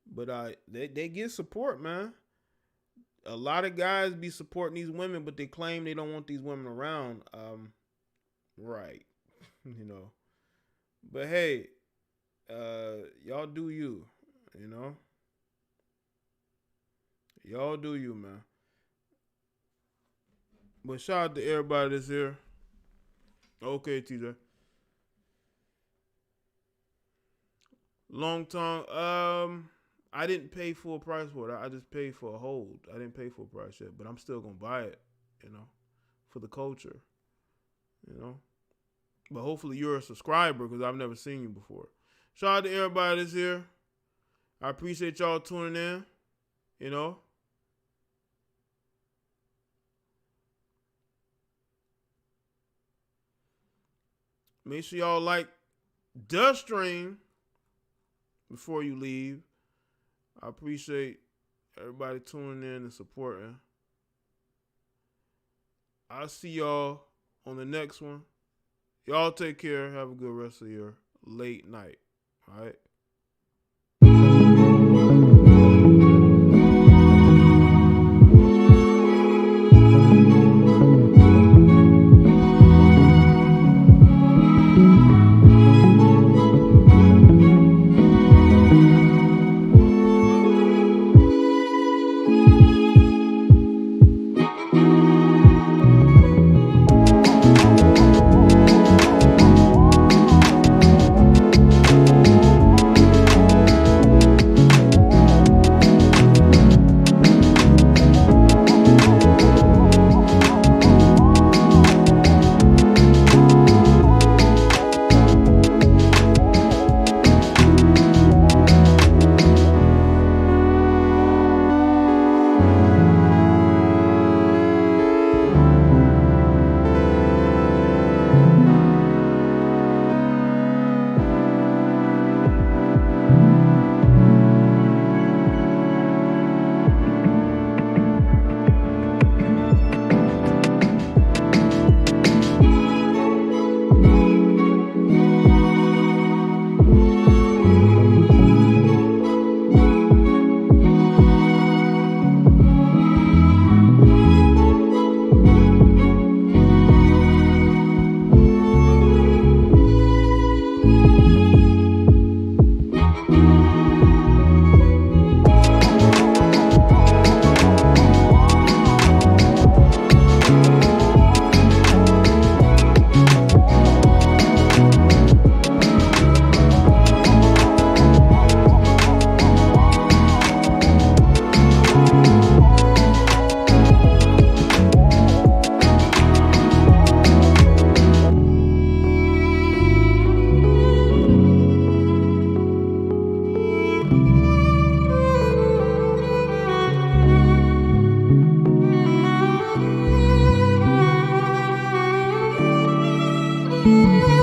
But they get support, man. A lot of guys be supporting these women, but they claim they don't want these women around. Right. But hey, y'all do you, Y'all do you, man. But shout out to everybody that's here. Okay, TJ. Long tongue. I didn't pay full price for it. I just paid for a hold. I didn't pay full price yet, but I'm still gonna buy it, for the culture, But hopefully you're a subscriber, because I've never seen you before. Shout out to everybody that's here. I appreciate y'all tuning in, Make sure y'all like the stream before you leave. I appreciate Everybody tuning in and supporting. I'll see y'all on the next one. Y'all take care. Have a good rest of your late night. All right. you.